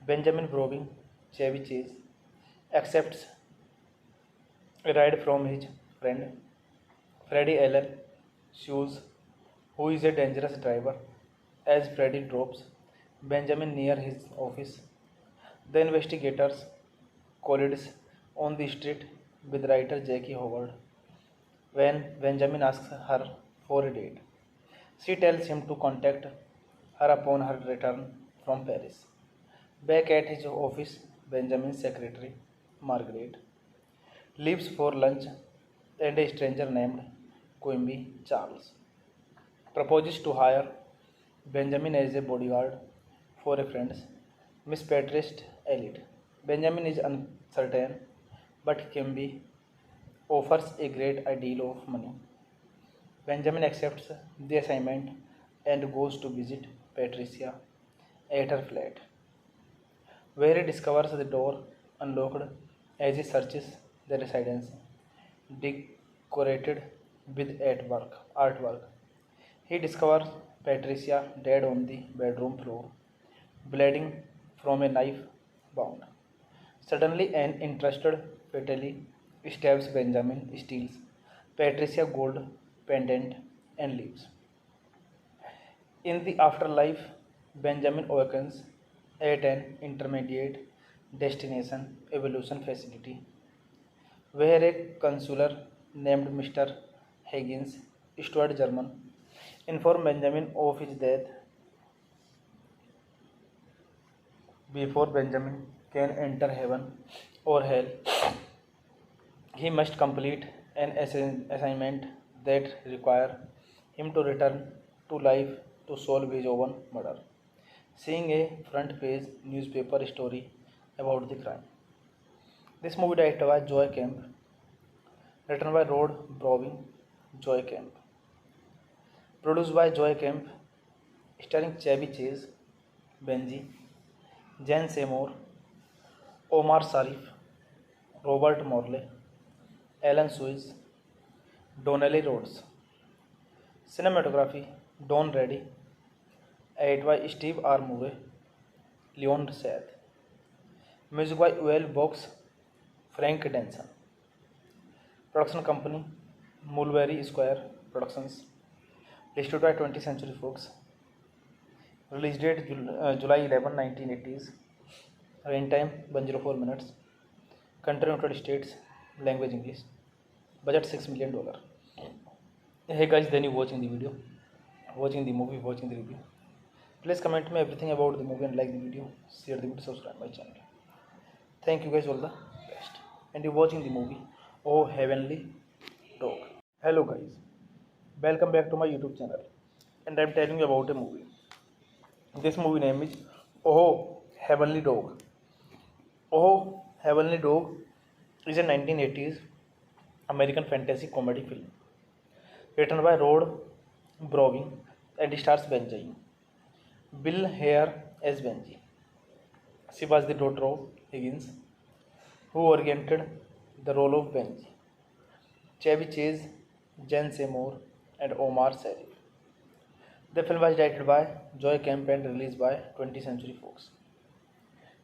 Benjamin Browning, Chevy Chase, accepts a ride from his friend Freddie Allen Shoes, who is a dangerous driver. As Freddie drops Benjamin near his office, the investigators collides on the street with writer Jackie Howard. When Benjamin asks her for a date, she tells him to contact her upon her return from Paris. Back at his office, Benjamin's secretary, Margaret, leaves for lunch and a stranger named Quimby Charles proposes to hire Benjamin as a bodyguard for a friend, Miss Patrice Elliot. Benjamin is uncertain, but Quimby offers a great deal of money. Benjamin accepts the assignment and goes to visit Patricia at her flat, where he discovers the door unlocked as he searches the residence, decorated with artwork. He discovers Patricia dead on the bedroom floor, bleeding from a knife wound. Suddenly, an interested fatally stabs Benjamin, steals Patricia's gold pendant, and leaves. In the afterlife, Benjamin awakens at an intermediate destination evolution facility where a counselor named Mr. Higgins, Stuart German, informed Benjamin of his death. Before Benjamin can enter heaven or hell, he must complete an assignment that require him to return to life to solve his own murder. Seeing a front page newspaper story about the crime. This movie directed by Joy Kemp, written by Rod Browning, Joy Kemp, produced by Joy Kemp, starring Chevy Chase, Benji, Jen Seymour, Omar Sharif, Robert Morley, Alan Suez, Donnelly Rhodes. Cinematography Don Reddy, edited by Steve R. Murray, Leon Seth. Music by Uel Box, Frank Denson. Production company Mulberry Square Productions. Distributed by 20th Century Fox. Release date July 11, 1980s. Rain time 104 minutes. Country United States. Language English. Budget $6 million. Hey guys, then you watching the video, watching the movie, watching the review. Please comment me everything about the movie and like the video, share the video, subscribe my channel. Thank you guys, all the best. And you watching the movie Oh Heavenly Dog. Hello guys, welcome back to my YouTube channel. And I'm telling you about a movie. This movie name is Oh Heavenly Dog. Oh Heavenly Dog is a 1980s American fantasy comedy film written by Rod Browning and stars Benjamin. Bill Hare as Benji. She was the daughter of Higgins, who oriented the role of Benji. Chevy Chase, Jen Seymour, and Omar Sharif. The film was directed by Joy Kemp and released by 20th Century Fox.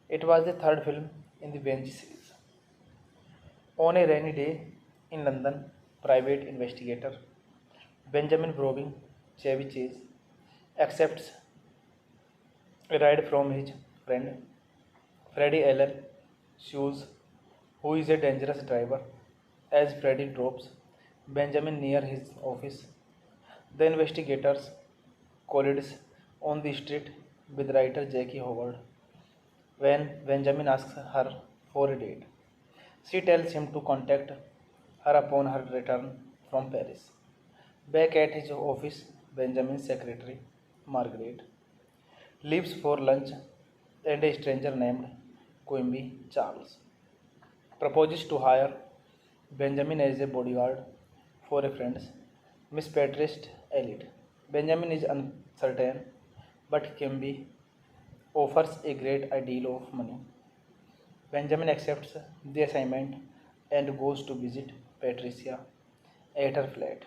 It was the third film in the Benji series. On a rainy day in London, private investigator Benjamin Browning, Chevy Chase, accepts a ride from his friend Freddie Allen Shoes, who is a dangerous driver. As Freddie drops Benjamin near his office, the investigators collides on the street with writer Jackie Howard. When Benjamin asks her for a date, she tells him to contact her upon her return from Paris. Back at his office, Benjamin's secretary, Margaret, leaves for lunch and a stranger named Quimby Charles proposes to hire Benjamin as a bodyguard for a friend, Miss Patrice Elliot. Benjamin is uncertain, but Quimby offers a great deal of money. Benjamin accepts the assignment and goes to visit Patricia at her flat,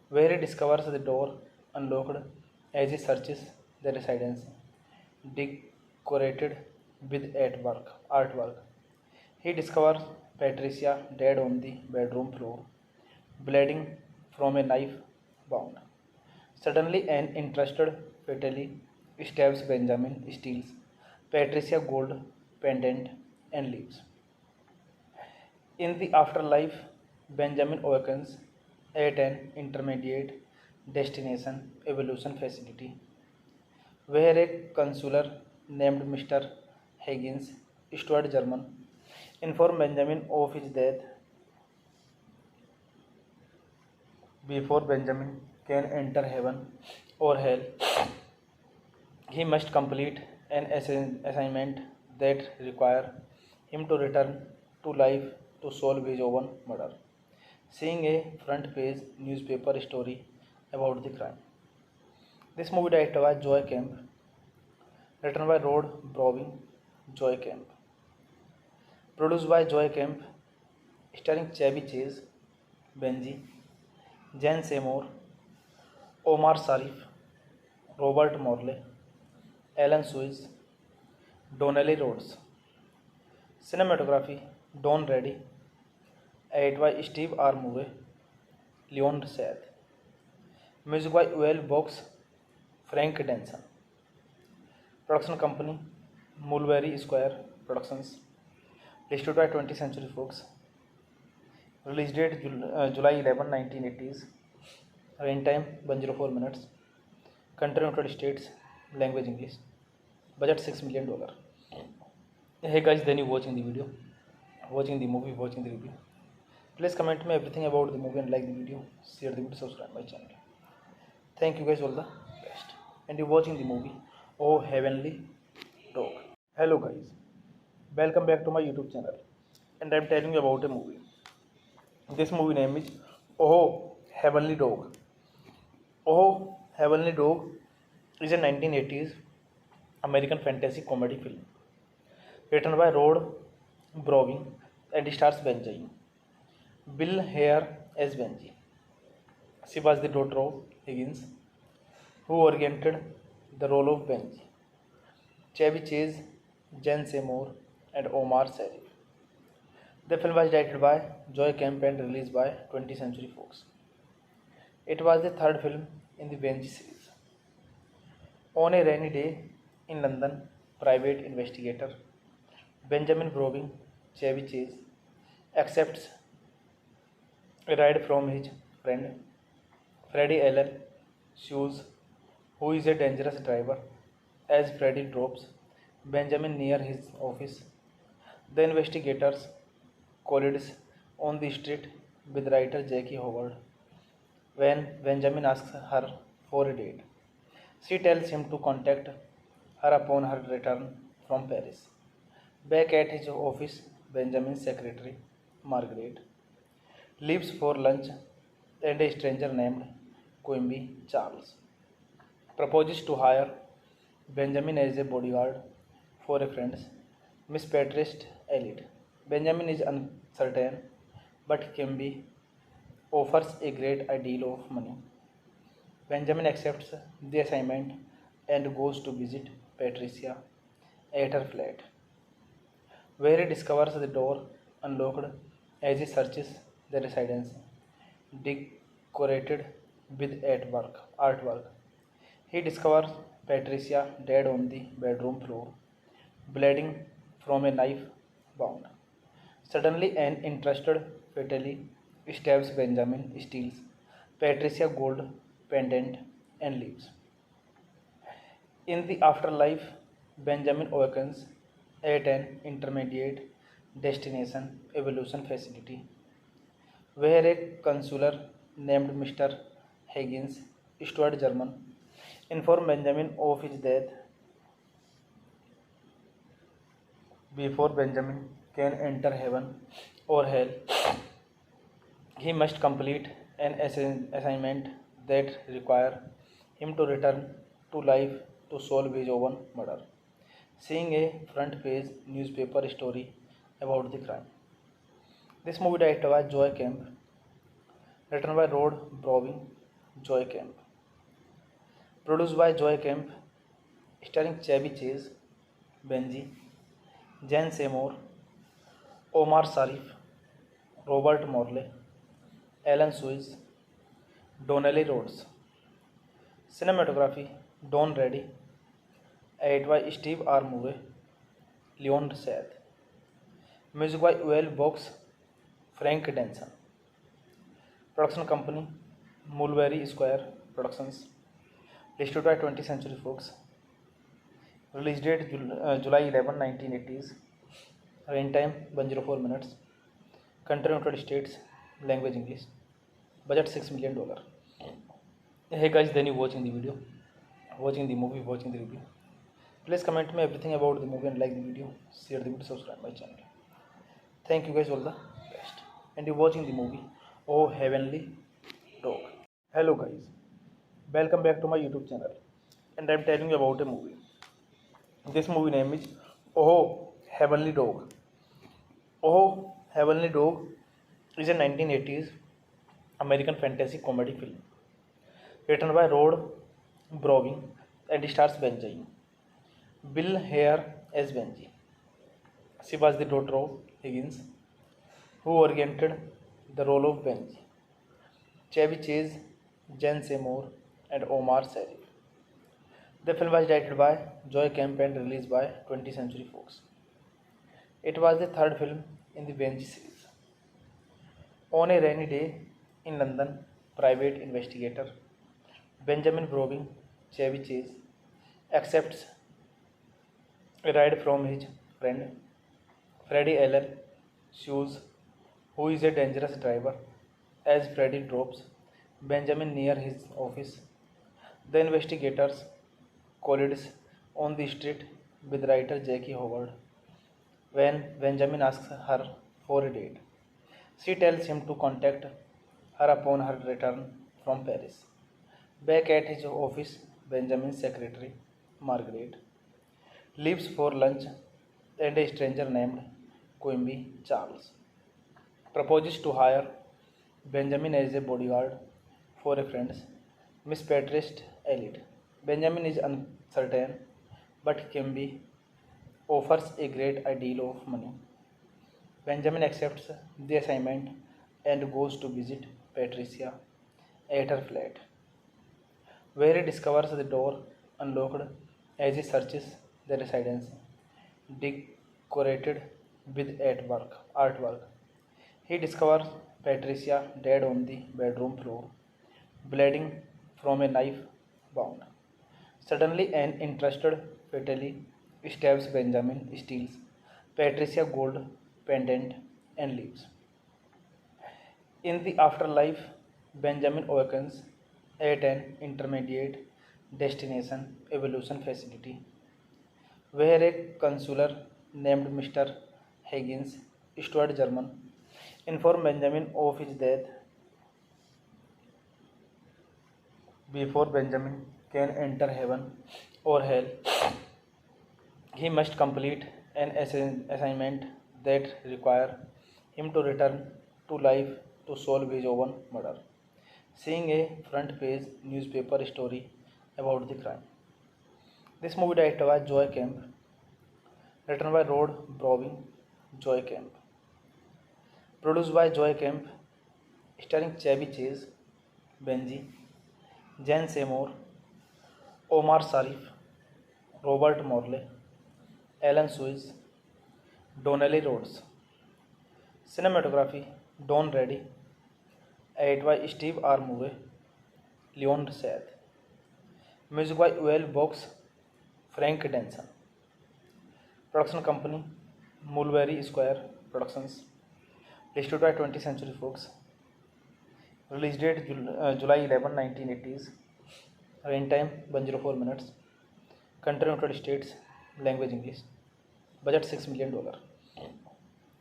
where he discovers the door unlocked as he searches the residence, decorated with artwork. He discovers Patricia dead on the bedroom floor, bleeding from a knife wound. Suddenly, an interested fatally stabs Benjamin, steals Patricia's gold pendant, and leaves. In the afterlife, Benjamin awakens at an intermediate destination evolution facility where a counselor named Mr. Higgins, Stuart German, informed Benjamin of his death. Before Benjamin can enter heaven or hell, he must complete an assignment that requires him to return to life to solve his own murder. Seeing a front page newspaper story about the crime. This movie directed by Joy Kemp, written by Rod Browning, Joy Kemp, produced by Joy Kemp, starring Chevy Chase, Benji, Jen Seymour, Omar Sharif, Robert Morley, Alan Suez, Donnelly Rhodes. Cinematography Don Reddy, edited by Steve R. Murray, Leon Seth. Music by Well Box, Frank Denson. Production company Mulberry Square Productions. Distributed by 20th Century Fox. Release date July 11, 1980s. Rain time 104 minutes. Country United States. Language English. Budget $6 million. Hey guys, then you watching the video, watching the movie, watching the review. Please comment me everything about the movie and like the video, share the video, subscribe my channel. Thank you guys, all the best. And you watching the movie Oh Heavenly Dog. Hello guys, welcome back to my YouTube channel. And I'm telling you about a movie. This movie name is Oh Heavenly Dog. Oh Heavenly Dog is a 1980s American fantasy comedy film written by Rod Browning and stars Benjamin. Bill Hare as Benji. She was the daughter of Higgins, who oriented the role of Benji. Chevy Chase, Jen Seymour, and Omar Sharif. The film was directed by Joy Kemp and released by 20th Century Fox. It was the third film in the Benji series. On a rainy day in London, private investigator Benjamin Browning Chevy Chase accepts a ride from his friend Freddie Allen Shoes, who is a dangerous driver. As Freddie drops Benjamin near his office, the investigators collides on the street with writer Jackie Howard. When Benjamin asks her for a date, she tells him to contact her upon her return from Paris. Back at his office, Benjamin's secretary, Margaret, leaves for lunch and a stranger named Quimby Charles proposes to hire Benjamin as a bodyguard for a friend's Miss Patrice Elliot. Benjamin is uncertain, but Quimby offers a great deal of money. Benjamin accepts the assignment and goes to visit Patricia at her flat, where he discovers the door unlocked as he searches the residence, decorated with artwork. He discovers Patricia dead on the bedroom floor, bleeding from a knife wound. Suddenly, an interested fatally stabs Benjamin, steals Patricia's gold pendant, and leaves. In the afterlife, Benjamin awakens at an intermediate destination evolution facility where a counselor named Mr. Higgins, Stuart German, informed Benjamin of his death. Before Benjamin can enter heaven or hell, he must complete an assignment that require him to return to life to solve his own murder. Seeing a front page newspaper story about the crime. This movie directed by Joy Kemp, written by Rod Browning, Joy Kemp, produced by Joy Kemp, starring Chevy Chase, Benji, Jan Seymour, Omar Sharif, Robert Morley, Alan Suez, Donnelly Rhodes. Cinematography Don Reddy, edited by Steve R. Murray, Leon Seth. Music by Uel Box, Frank Denson. Production company Mulberry Square Productions. Distributed by 20th Century Fox. Release date July 11, 1980s. Rain time 104 minutes. Country United States. Language English. Budget $6 million. Hey guys, then you watching the video, watching the movie, watching the review. Please comment me everything about the movie and like the video, share the video, subscribe my channel. Thank you guys, all the best. And you're watching the movie Oh Heavenly Dog. Hello guys, welcome back to my YouTube channel. And I'm telling you about a movie. This movie name is Oh Heavenly Dog. Oh Heavenly Dog is a 1980s American fantasy comedy film written by Rod Browning and stars Benjamin. Bill Hare as Benji. She was the daughter of Higgins, who oriented the role of Benji. Chevy Chase, Jan Seymour, and Omar Sharif. The film was directed by Joy Kemp and released by 20th Century Fox. It was the third film in the Benji series. On a rainy day in London, private investigator Benjamin Browning Chevy Chase accepts a ride from his friend Freddie Allen Shoes, who is a dangerous driver. As Freddie drops Benjamin near his office, the investigators collides on the street with writer Jackie Howard. When Benjamin asks her for a date, she tells him to contact her upon her return from Paris. Back at his office, Benjamin's secretary, Margaret, leaves for lunch and a stranger named Quimby Charles proposes to hire Benjamin as a bodyguard for a friend's Miss Patrice Elliot. Benjamin is uncertain, but Quimby offers a great deal of money. Benjamin accepts the assignment and goes to visit Patricia at her flat, where he discovers the door unlocked as he searches the residence, decorated with artwork. He discovers Patricia dead on the bedroom floor, bleeding from a knife wound. Suddenly, an interested fatally stabs Benjamin, steals Patricia gold pendant, and leaves. In the afterlife, Benjamin awakens at an intermediate destination evolution facility where a counselor named Mr. Higgins, Stuart German, informed Benjamin of his death. Before Benjamin can enter heaven or hell, he must complete an assignment that require him to return to life to solve his own murder. Seeing a front page newspaper story about the crime. This movie directed by Joy Kemp, written by Rod Browning, Joy Kemp, produced by Joy Kemp, starring Chevy Chase, Benji, Jan Seymour, Omar Sharif, Robert Morley, Alan Suez, Donnelly Rhodes. Cinematography Don Reddy, edited by Steve R. Murray, Leon Seth. Music by Uel Box, Frank Denson. Production company Mulberry Square Productions. Distributed by 20th Century Fox. Release date July 11, 1980s. Rain time 104 minutes. Country United States. Language English. Budget $6 million.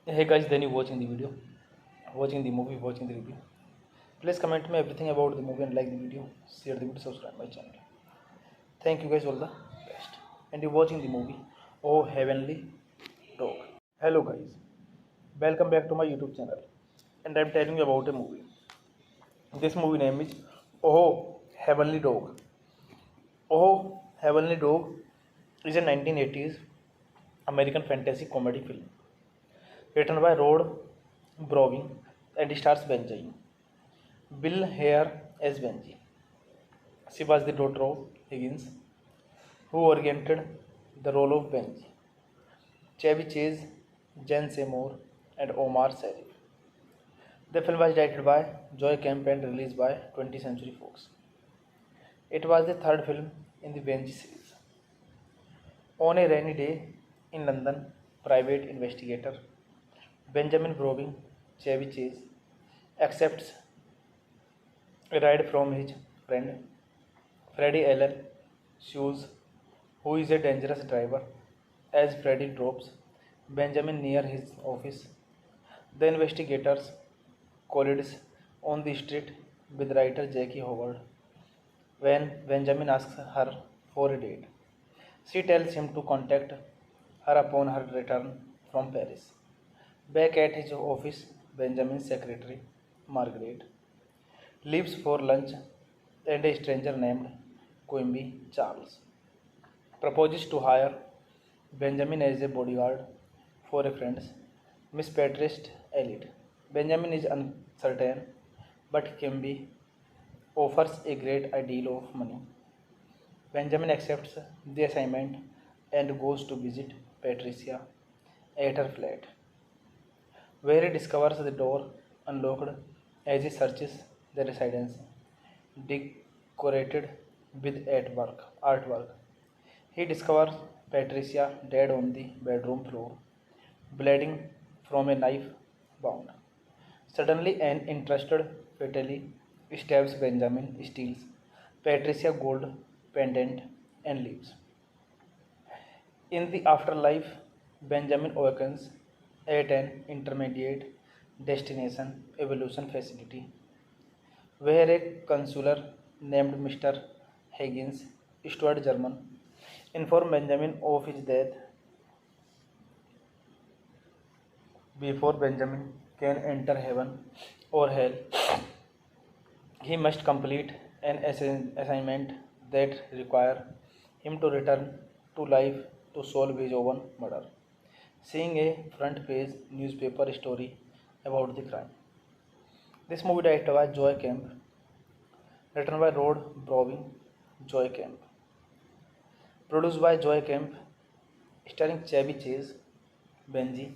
Hey guys, then you watching the video, watching the movie, watching the review. Please comment me everything about the movie and like the video, share the video, subscribe my channel. Thank you guys, all the best. And you're watching the movie Oh Heavenly Dog. Hello guys, welcome back to my YouTube channel. And I'm telling you about a movie. This movie name is Oh Heavenly Dog. Oh Heavenly Dog is a 1980s American fantasy comedy film written by Rod Browning and stars Benjamin. Bill Hare as Benji. She was the daughter of Higgins, who oriented the role of Benji. Chevy Chase, Jen Seymour, and Omar Sharif. The film was directed by Joy Kemp and released by 20th Century Fox. It was the third film in the Benji series. On a rainy day in London, private investigator Benjamin Browning, Chevy Chase, accepts a ride from his friend Freddie Allen Shoes, who is a dangerous driver. As Freddie drops Benjamin near his office, the investigators collides on the street with writer Jackie Howard. When Benjamin asks her for a date, she tells him to contact her upon her return from Paris. Back at his office, Benjamin's secretary, Margaret, leaves for lunch and a stranger named Quimby Charles proposes to hire Benjamin as a bodyguard for a friend's Miss Patrice Elliot. Benjamin is uncertain, but Quimby offers a great deal of money. Benjamin accepts the assignment and goes to visit Patricia at her flat, where he discovers the door unlocked as he searches the residence, decorated with artwork. He discovers Patricia dead on the bedroom floor, bleeding from a knife wound. Suddenly, an interested fatally stabs Benjamin, steals Patricia gold pendant, and leaves. In the afterlife, Benjamin awakens at an intermediate destination evolution facility where a counselor named Mr. Higgins, Stuart German, informed Benjamin of his death. Before Benjamin can enter heaven or hell, he must complete an assignment that require him to return to life to solve his own murder. seeing a front page newspaper story about the crime. This movie directed by Joy Kemp, written by Rod Browning, Joy Kemp, produced by Joy Kemp, starring Chevy Chase, Benji,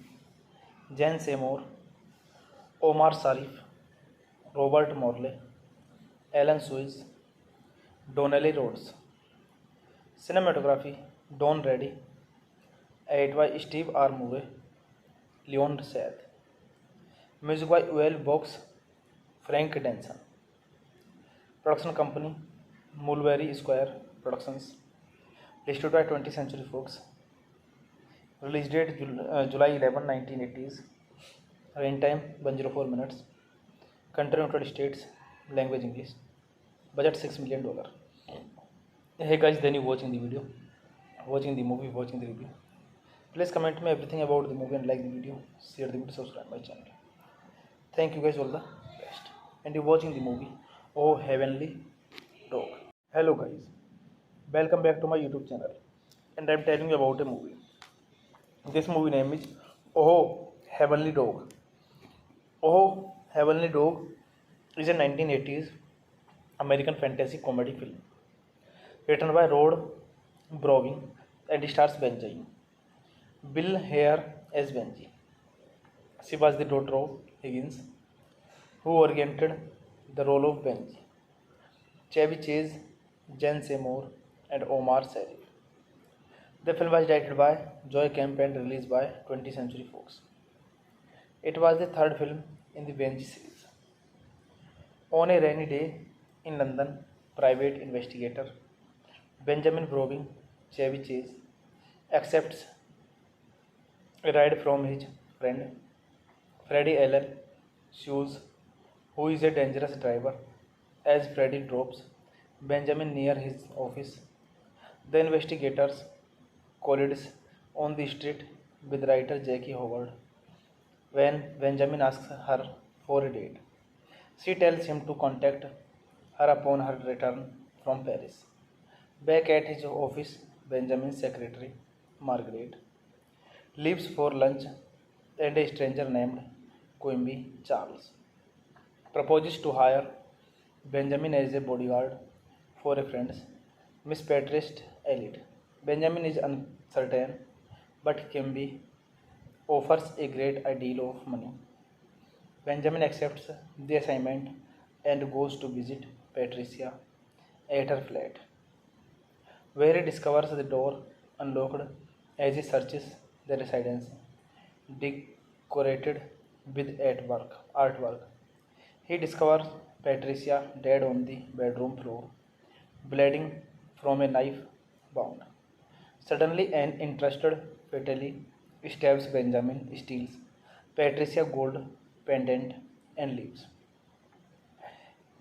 Jen Seymour, Omar Sharif, Robert Morley, Alan Suez, Donnelly Rhodes. Cinematography Don Reddy, edited by Steve R. Murray, Leon Seth. Music by Uel Box, Frank Denson. Production company Mulberry Square Productions. Distributed by 20th Century Fox. Release date July 11, 1980s. Running time 104 minutes. Country United States. Language English. Budget $6 million. Hey guys, then you watching the video, watching the movie, watching the review. Please comment me everything about the movie and like the video, share the video, subscribe my channel. Thank you guys, all the best. And you're watching the movie Oh Heavenly Dog. Hello guys, welcome back to my YouTube channel. And I'm telling you about a movie. This movie name is Oh Heavenly Dog. Oh Heavenly Dog is a 1980s American fantasy comedy film written by Rod Browning and stars Benji. Bill Hare as Benji. She was the daughter of Higgins, who oriented the role of Benji. Chevy Chase, Jen Seymour, and Omar Sharif. The film was directed by Joy Kemp and released by 20th Century Fox. It was the third film in the Benji series. On a rainy day in London, private investigator Benjamin Browning, Chevy Chase, accepts a ride from his friend Freddie Allen Shoes, who is a dangerous driver. As Freddie drops Benjamin near his office, the investigators collides on the street with writer Jackie Howard. When Benjamin asks her for a date, she tells him to contact her upon her return from Paris. Back at his office, Benjamin's secretary, Margaret, leaves for lunch and a stranger named Quimby Charles proposes to hire Benjamin as a bodyguard for a friend, Miss Patrice Elliot. Benjamin is uncertain, but Quimby offers a great deal of money. Benjamin accepts the assignment and goes to visit Patricia at her flat, where he discovers the door unlocked as he searches the residence, decorated with artwork. He discovers Patricia dead on the bedroom floor, bleeding from a knife wound. Suddenly, an interested fatally stabs Benjamin, steals Patricia's gold pendant, and leaves.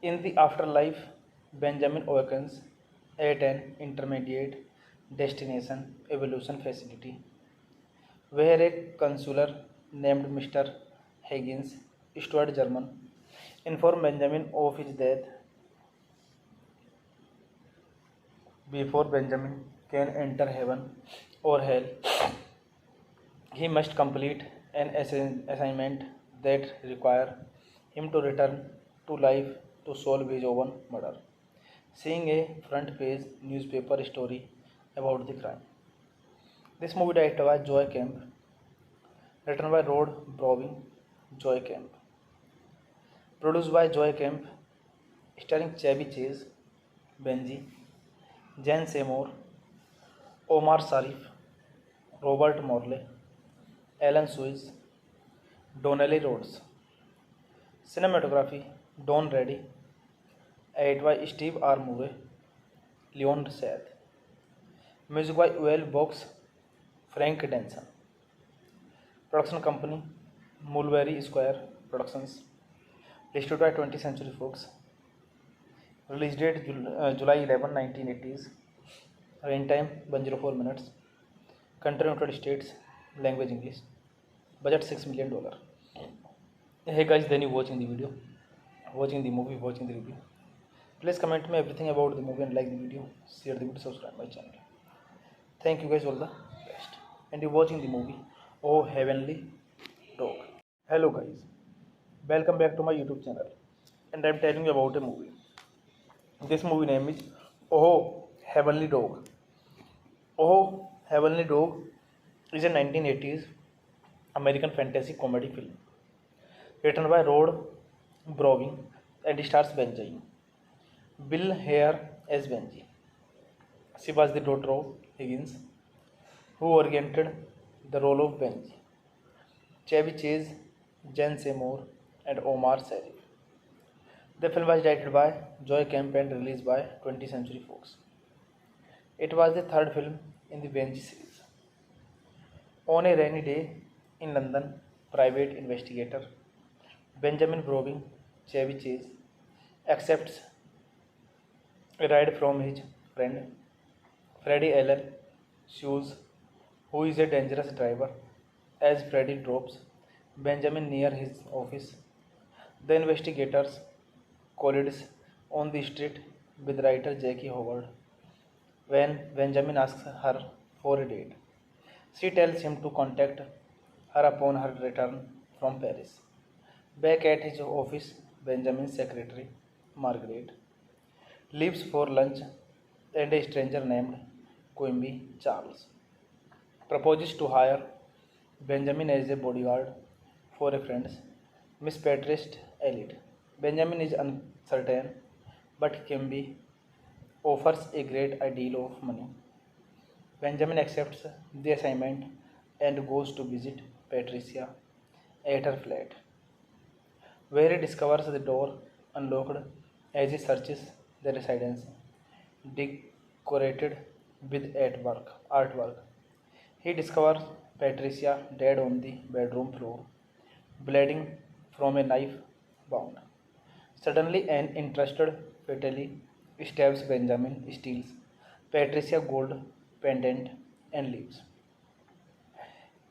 In the afterlife, Benjamin awakens at an intermediate destination evolution facility, where a counselor named Mr. Higgins, Stuart German, informs Benjamin of his death. Before Benjamin can enter heaven or hell, he must complete an assignment that requires him to return to life to solve his own murder, seeing a front page newspaper story about the crime. This movie directed by Joy Kemp, written by Rod Browning, Joy Kemp, produced by Joy Kemp, starring Chevy Chase, Benji, Jen Seymour, Omar Sharif, Robert Morley, Alan Suez, Donnelly Rhodes. Cinematography Don Reddy, edited by Steve R. Murray, Leon Seth. Music by Uel Box, Frank Denson. Production company Mulberry Square Productions. Distributed by 20th Century Fox. Release date July 11, 1980s. Running time 104 minutes. Country United States. Language English. Budget $6 million. Hey guys, then you watching the video, watching the movie, watching the review. Please comment me everything about the movie and like the video, share the video, subscribe my channel. Thank you guys, all the best. And you're watching the movie Oh Heavenly Dog. Hello guys, welcome back to my YouTube channel, and I'm telling you about a movie. This movie name is Oh Heavenly Dog. Oh Heavenly Dog is a 1980s American fantasy comedy film written by Rod Browning and stars Benjamin. Bill Hare as Benji. She was the daughter of Higgins, who oriented the role of Benji. Chevy Chase, Jen Seymour, and Omar Sharif. The film was directed by Joy Kemp and released by 20th Century Fox. It was the third film in the Benji series. On a rainy day in London, private investigator Benjamin Browning, Chevy Chase, accepts a ride from his friend Freddie Allen Shoes, who is a dangerous driver. As Freddie drops Benjamin near his office, the investigators collides on the street with writer Jackie Howard. When Benjamin asks her for a date, she tells him to contact her upon her return from Paris. Back at his office, Benjamin's secretary, Margaret, leaves for lunch and a stranger named Quimby Charles proposes to hire Benjamin as a bodyguard for a friend, Miss Patrice Elliot. Benjamin is uncertain, but Quimby offers a great deal of money. Benjamin accepts the assignment and goes to visit Patricia at her flat, where he discovers the door unlocked as he searches the residence, decorated with artwork. He discovers Patricia dead on the bedroom floor, bleeding from a knife wound. Suddenly, an interested fatally stabs Benjamin, steals Patricia's gold pendant, and leaves.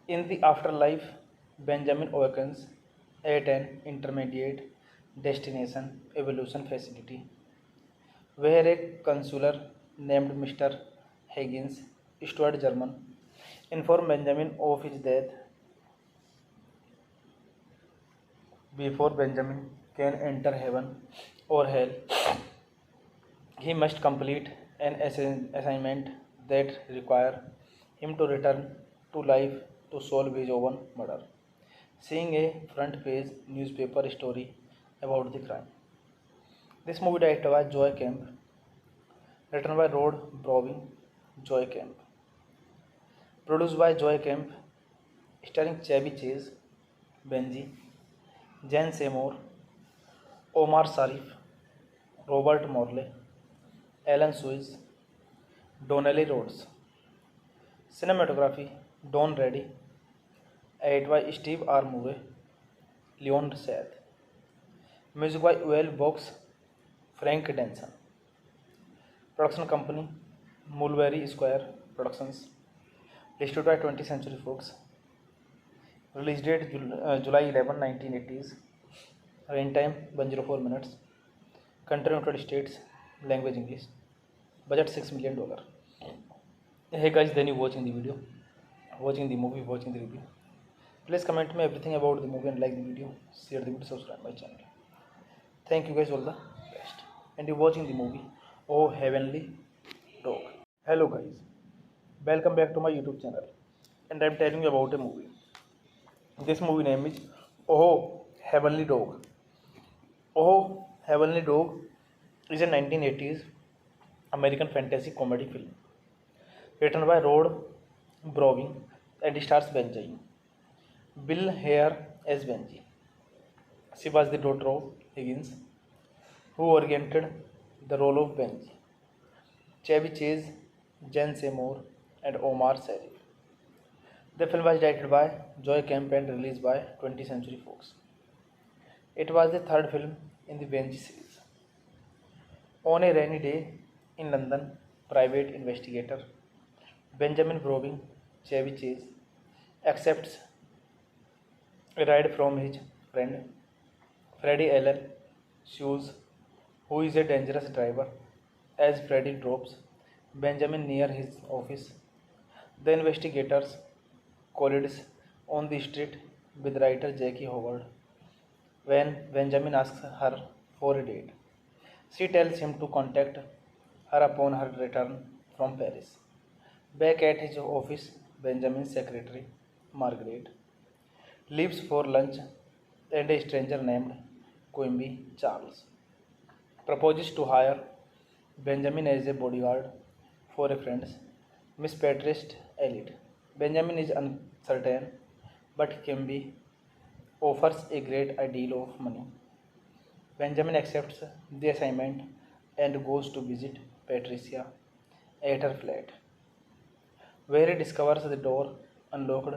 In the afterlife, Benjamin awakens at an intermediate destination evolution facility where a counselor named Mr. Higgins, Stuart German, informed Benjamin of his death. Before Benjamin can enter heaven or hell, he must complete an assignment that require him to return to life to solve his own murder. Seeing a front page newspaper story about the crime. This movie directed by Joy Kemp, written by Rod Browning, Joy Kemp, produced by Joy Kemp, starring Chevy Chase, Benji, Jen Seymour, Omar Sharif, Robert Morley, Alan Suez, Donnelly Rhodes. Cinematography Don Reddy, edited by Steve R. Murray, Leon Seth. Music by Uel Box, Frank Denson. Production company Mulberry Square Productions. Distributed by 20th Century Fox. Release date July 11, 1980s. Rain time 104 minutes. Country United States. Language English. Budget $6 million. Hey guys, then you watching the video, watching the movie, watching the review. Please comment me everything about the movie and like the video, share the video, subscribe my channel. Thank you guys, all the best. And you're watching the movie Oh Heavenly Dog. Hello guys, welcome back to my YouTube channel, and I'm telling you about a movie. This movie name is Oh Heavenly Dog. Oh Heavenly Dog is a 1980s American fantasy comedy film written by Rod Browning and stars Benjamin. Bill Hare as Benji. She was the daughter of Higgins, who oriented the role of Benji. Chevy Chase, Jen Seymour, and Omar Sharif. The film was directed by Joy Kemp and released by 20th Century Fox. It was the third film in the Benji series. On a rainy day in London, private investigator Benjamin Browning, Chevy Chase, accepts a ride from his friend Freddie Allen Shoes, who is a dangerous driver. As Freddie drops Benjamin near his office, the investigators collides on the street with writer Jackie Howard. When Benjamin asks her for a date, she tells him to contact her upon her return from Paris. Back at his office, Benjamin's secretary, Margaret, leaves for lunch and a stranger named Quimby Charles proposes to hire Benjamin as a bodyguard for a friend, Miss Patrice Elliot. Benjamin is uncertain, but Quimby offers a great deal of money. Benjamin accepts the assignment and goes to visit Patricia at her flat, where he discovers the door unlocked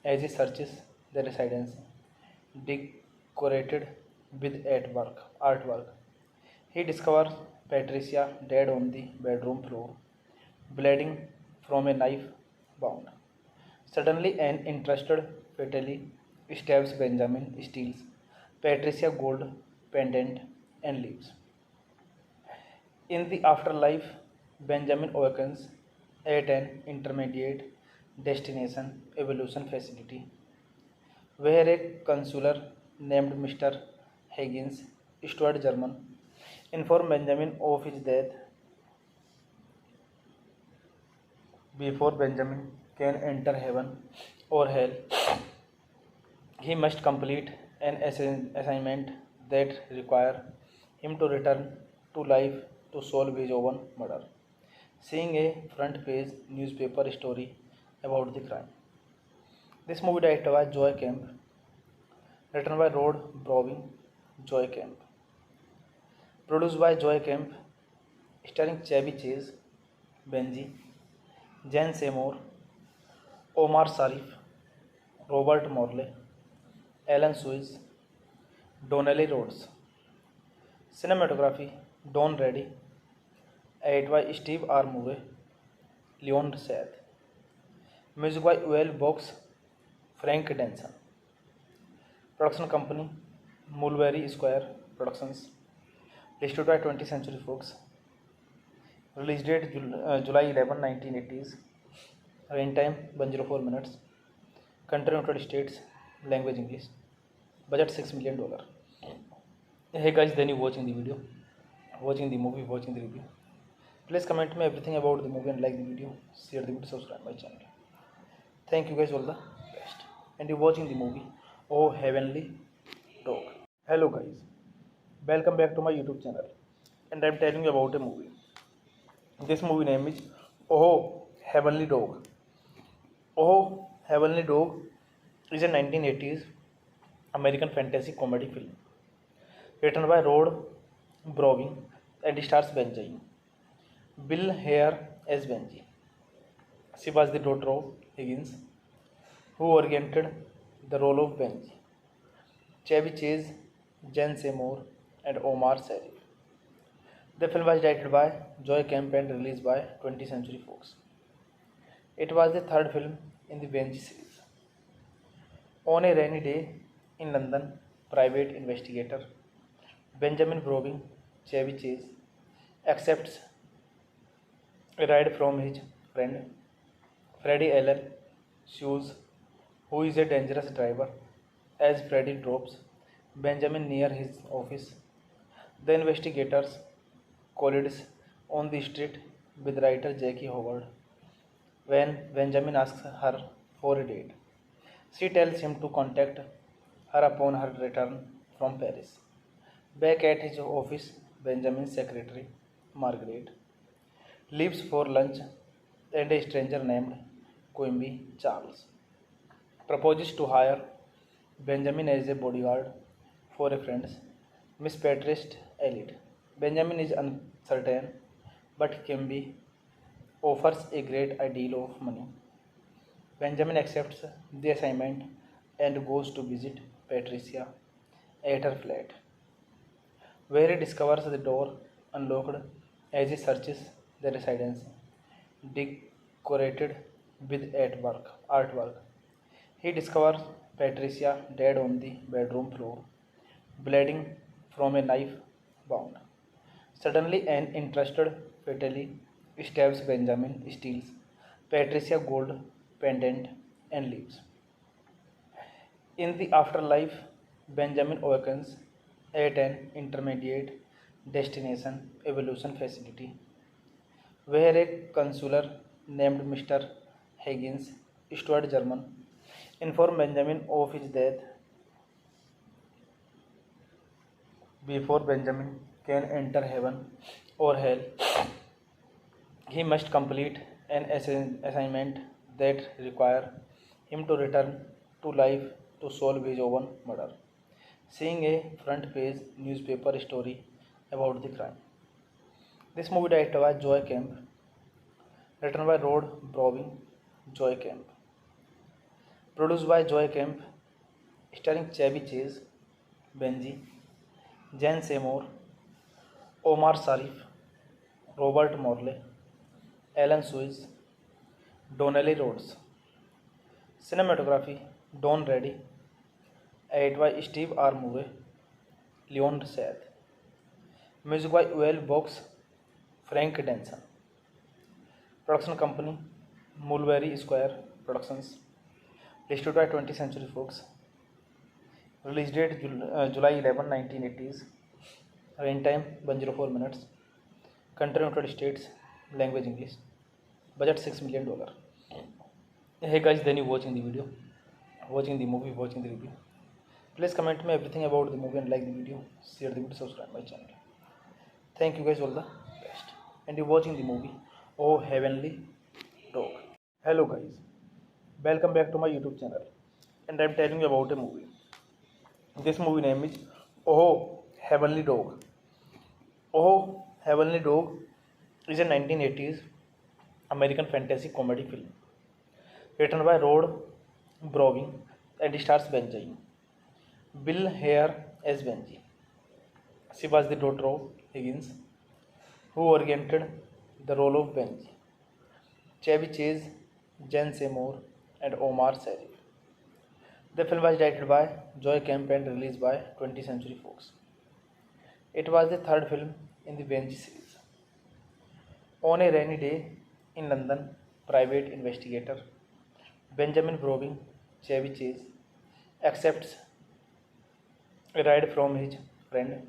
as he searches the residence, decorated with artwork. He discovers Patricia dead on the bedroom floor, bleeding from a knife wound. Suddenly, an interested fatally stabs Benjamin, steals Patricia gold pendant, and leaves. In the afterlife, Benjamin awakens at an intermediate destination evolution facility where a counselor named Mr. Higgins, Stuart German, informed Benjamin of his death. Before Benjamin can enter heaven or hell, he must complete an assignment that require him to return to life to solve his own murder. Seeing a front page newspaper story about the crime. This movie directed by Joy Kemp, written by Rod Browning, Joy Kemp, produced by Joy Kemp, starring Chevy Chase, Benji, Jan Seymour, Omar Sharif, Robert Morley, Alan Suez, Donnelly Rhodes. Cinematography Don Reddy, edited by Steve R. Murray, Leon Seth. Music by Uel Box, Frank Denson. Production company Mulberry Square Productions. Listed by 20th Century Fox. Release date July 11, 1980s. Rain time 104 minutes. Country United States. Language English. Budget $6 million. Hey guys, then you watching the video, watching the movie, watching the review. Please comment me everything about the movie and like the video, share the video, subscribe my channel. Thank you guys, all the best. And you're watching the movie Oh Heavenly Dog. Hello guys, welcome back to my YouTube channel. And I'm telling you about a movie. This movie name is Oh Heavenly Dog. Oh Heavenly Dog is a 1980s American fantasy comedy film written by Rod Browning and stars Benji. Bill Hare as Benji. She was the daughter of Higgins, who oriented the role of Benji. Chevy Chase, Jen Seymour, and Omar Sharif. The film was directed by Joy Kemp and released by 20th Century Fox. It was the third film in the Benji series. On a rainy day in London, private investigator Benjamin Browning, Chevy Chase, accepts a ride from his friend Freddie Allen Shoes, who is a dangerous driver. As Freddie drops Benjamin near his office, the investigators collides on the street with writer Jackie Howard. When Benjamin asks her for a date, she tells him to contact her upon her return from Paris. Back at his office, Benjamin's secretary, Margaret, leaves for lunch and a stranger named Quimby Charles proposes to hire Benjamin as a bodyguard for a friend, Miss Patrice Elliot. Benjamin is uncertain, but Quimby offers a great deal of money. Benjamin accepts the assignment and goes to visit Patricia at her flat, where he discovers the door unlocked as he searches the residence, decorated with artwork. He discovers Patricia dead on the bedroom floor, bleeding from a knife wound. Suddenly, an interested fatally stabs Benjamin, steals Patricia gold pendant, and leaves. In the afterlife, Benjamin awakens at an intermediate destination evolution facility where a counselor named Mr. Higgins, Stuart German, informed Benjamin of his death. Before Benjamin can enter heaven or hell, he must complete an assignment that require him to return to life to solve his own murder. Seeing a front page newspaper story about the crime. This movie directed by Joy Kemp, written by Rod Browning, Joy Kemp, produced by Joy Kemp, starring Chevy Chase, Benji, Jan Seymour, Omar Sharif, Robert Morley, Alan Suez, Donnelly Rhodes. Cinematography Don Reddy, edited by Steve R. Murray, Leon Seth. Music by Uel Box, Frank Denson. Production company Mulberry Square Productions. Distributed by 20th Century Fox. Release date July 11, 1980s. Rain time 104 minutes. Country United States. Language English. Budget $6 million. Hey guys, then you watching the video, watching the movie, watching the review. Please comment me everything about the movie and like the video, share the video, subscribe my channel. Thank you guys, all the best. And you're watching the movie Oh Heavenly Dog. Hello guys, welcome back to my YouTube channel. And I'm telling you about a movie. This movie name is Oh Heavenly Dog. Oh Heavenly Dog is a 1980s American fantasy comedy film written by Rod Browning and stars Benji. Bill Hare as Benji. She was the daughter of Higgins, who oriented the role of Benji. Chevy Chase, Jen Seymour, and Omar Sharif. The film was directed by Joy Kemp and released by 20th Century Fox. It was the third film in the Benji series. On a rainy day in London, private investigator Benjamin Browning, Chevy Chase, accepts a ride from his friend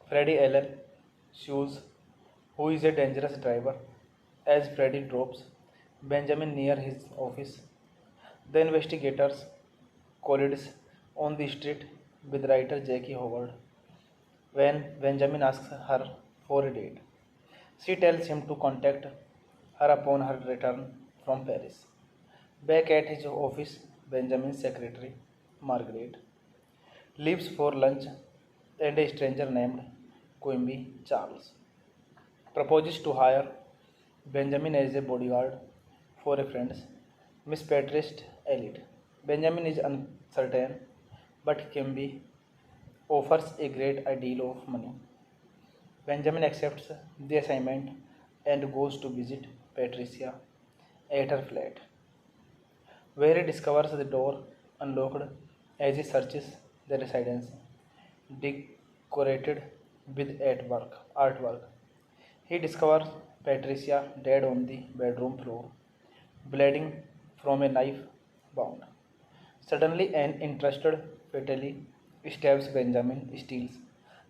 Freddie Allen Shoes, who is a dangerous driver. As Freddie drops Benjamin near his office, the investigators collides on the street with writer Jackie Howard. When Benjamin asks her for a date, she tells him to contact her upon her return from Paris. Back at his office, Benjamin's secretary, Margaret, leaves for lunch and a stranger named Quimby Charles proposes to hire Benjamin as a bodyguard for a friend, Miss Patrice Elliot. Benjamin is uncertain, but Quimby offers a great deal of money. Benjamin accepts the assignment and goes to visit Patricia at her flat, where he discovers the door unlocked as he searches the residence, decorated with artwork. He discovers Patricia dead on the bedroom floor, bleeding from a knife wound. Suddenly, an interested fatally stabs Benjamin, steals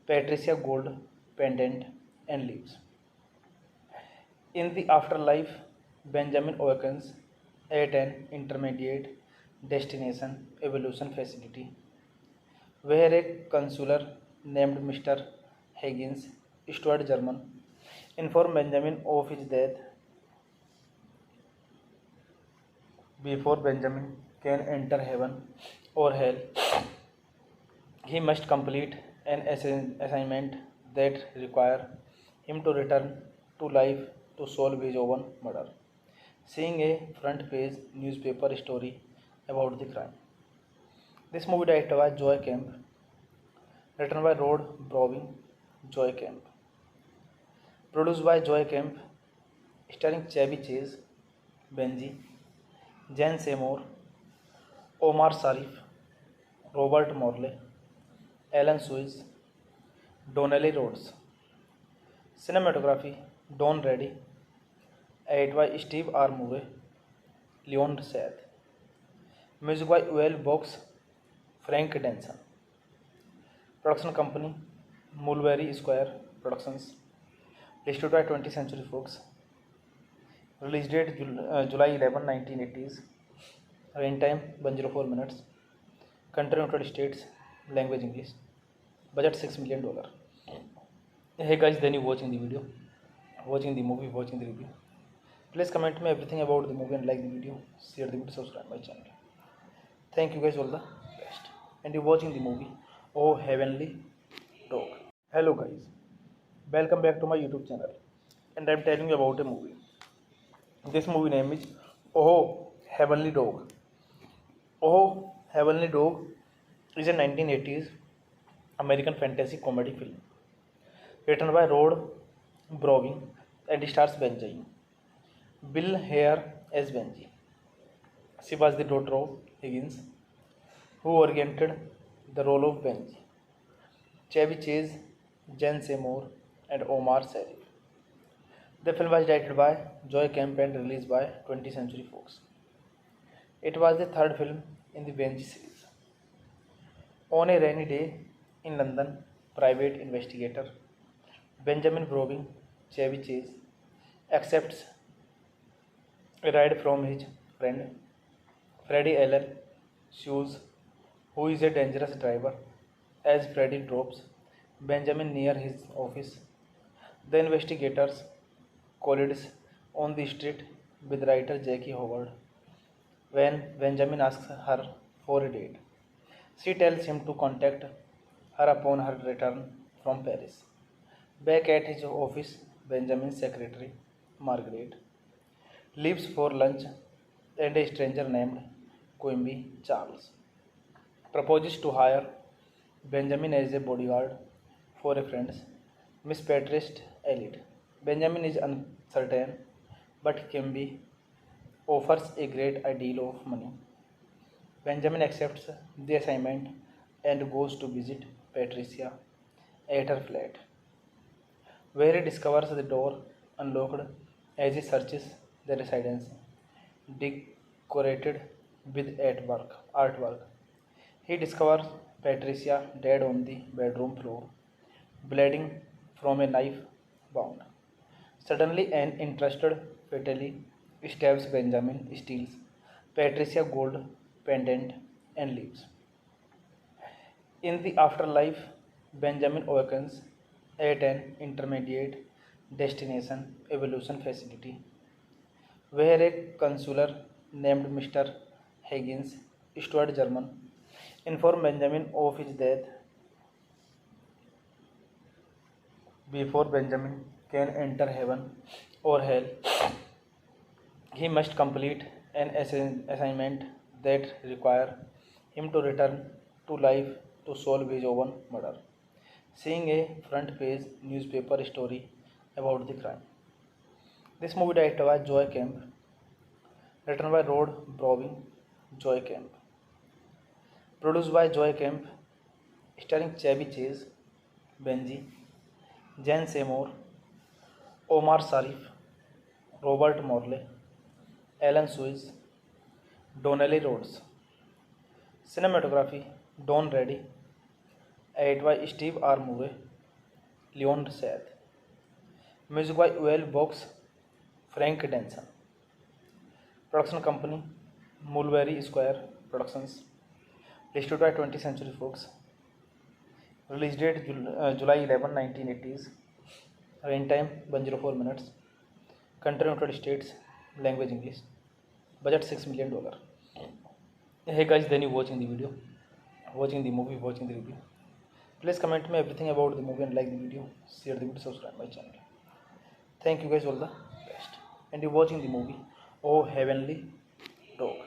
Patricia's gold pendant, and leaves. In the afterlife, Benjamin awakens at an intermediate destination evolution facility where a counselor named Mr. Higgins, Stuart German, informed Benjamin of his death. Before Benjamin can enter heaven or hell, he must complete an assignment that require him to return to life to solve his own murder. Seeing a front page newspaper story about the crime. This movie directed by Joy Kemp, written by Rod Browning, Joy Kemp, produced by Joy Kemp, starring Chevy Chase, Benji, Jan Seymour, Omar Sharif, Robert Morley, Alan Suez, Donnelly Rhodes. Cinematography Don Reddy, edited by Steve R. Murray, Leon Seth. Music by Uel Box, Frank Denson. Production company Mulberry Square Productions. Distributed by 20th Century Fox. Release date July 11, 1980s. Rain time 104 minutes. Country United States. Language English. Budget $6 million. Hey guys, then you watching the video, watching the movie, watching the review. Please comment me everything about the movie and like the video, share the video, subscribe my channel. Thank you guys, all the best. And you watching the movie Oh Heavenly Dog. Hello guys, welcome back to my YouTube channel. And I'm telling you about a movie. This movie name is Oh Heavenly Dog. Oh Heavenly Dog is a 1980s American fantasy comedy film written by Rod Browning and stars Benjamin. Bill Hare as Benji. She was the daughter of Higgins, who oriented the role of Benji. Chevy Chase, Jen Seymour, and Omar Sharif. The film was directed by Joy Kemp and released by 20th Century Fox. It was the third film in the Benji series. On a rainy day in London, private investigator Benjamin Browning, Chevy Chase, accepts a ride from his friend Freddie Eller Shoes, who is a dangerous driver. As Freddie drops Benjamin near his office, the investigators collides on the street with writer Jackie Howard. When Benjamin asks her for a date, she tells him to contact her upon her return from Paris. Back at his office, Benjamin's secretary, Margaret, leaves for lunch and a stranger named Quimby Charles proposes to hire Benjamin as a bodyguard for a friend, Miss Patrice Elliot. Benjamin is uncertain, but Quimby offers a great deal of money. Benjamin accepts the assignment and goes to visit Patricia at her flat, where he discovers the door unlocked as he searches the residence, decorated with artwork. He discovers Patricia dead on the bedroom floor, bleeding from a knife wound. Suddenly, an interested fatally stabs Benjamin, steals Patricia's gold pendant, and leaves. In the afterlife, Benjamin awakens at an intermediate destination evolution facility where a counselor named Mr. Higgins, Stuart German, informed Benjamin of his death. Before Benjamin can enter heaven or hell, he must complete an assignment that requires him to return to life to solve his own murder. Seeing a front page newspaper story about the crime. This movie directed by Joy Kemp, written by Rod Browning, Joy Kemp, produced by Joy Kemp, starring Chevy Chase, Benji, Jen Seymour, Omar Sharif, Robert Morley, Alan Suez, Donnelly Rhodes. Cinematography Don Reddy, edited by Steve R. Murray, Leon Seth. Music by Uel Box, Frank Denson. Production company Mulberry Square Productions. Distributed by 20th Century Fox. Release date July 11, 1980s. Rain time 104 minutes. Country United States. Language English. Budget $6 million. Hey guys, then you watching the video, watching the movie, watching the review. Please comment me everything about the movie and like the video, share the video, subscribe my channel. Thank you guys, all the best. And you watching the movie Oh Heavenly Dog.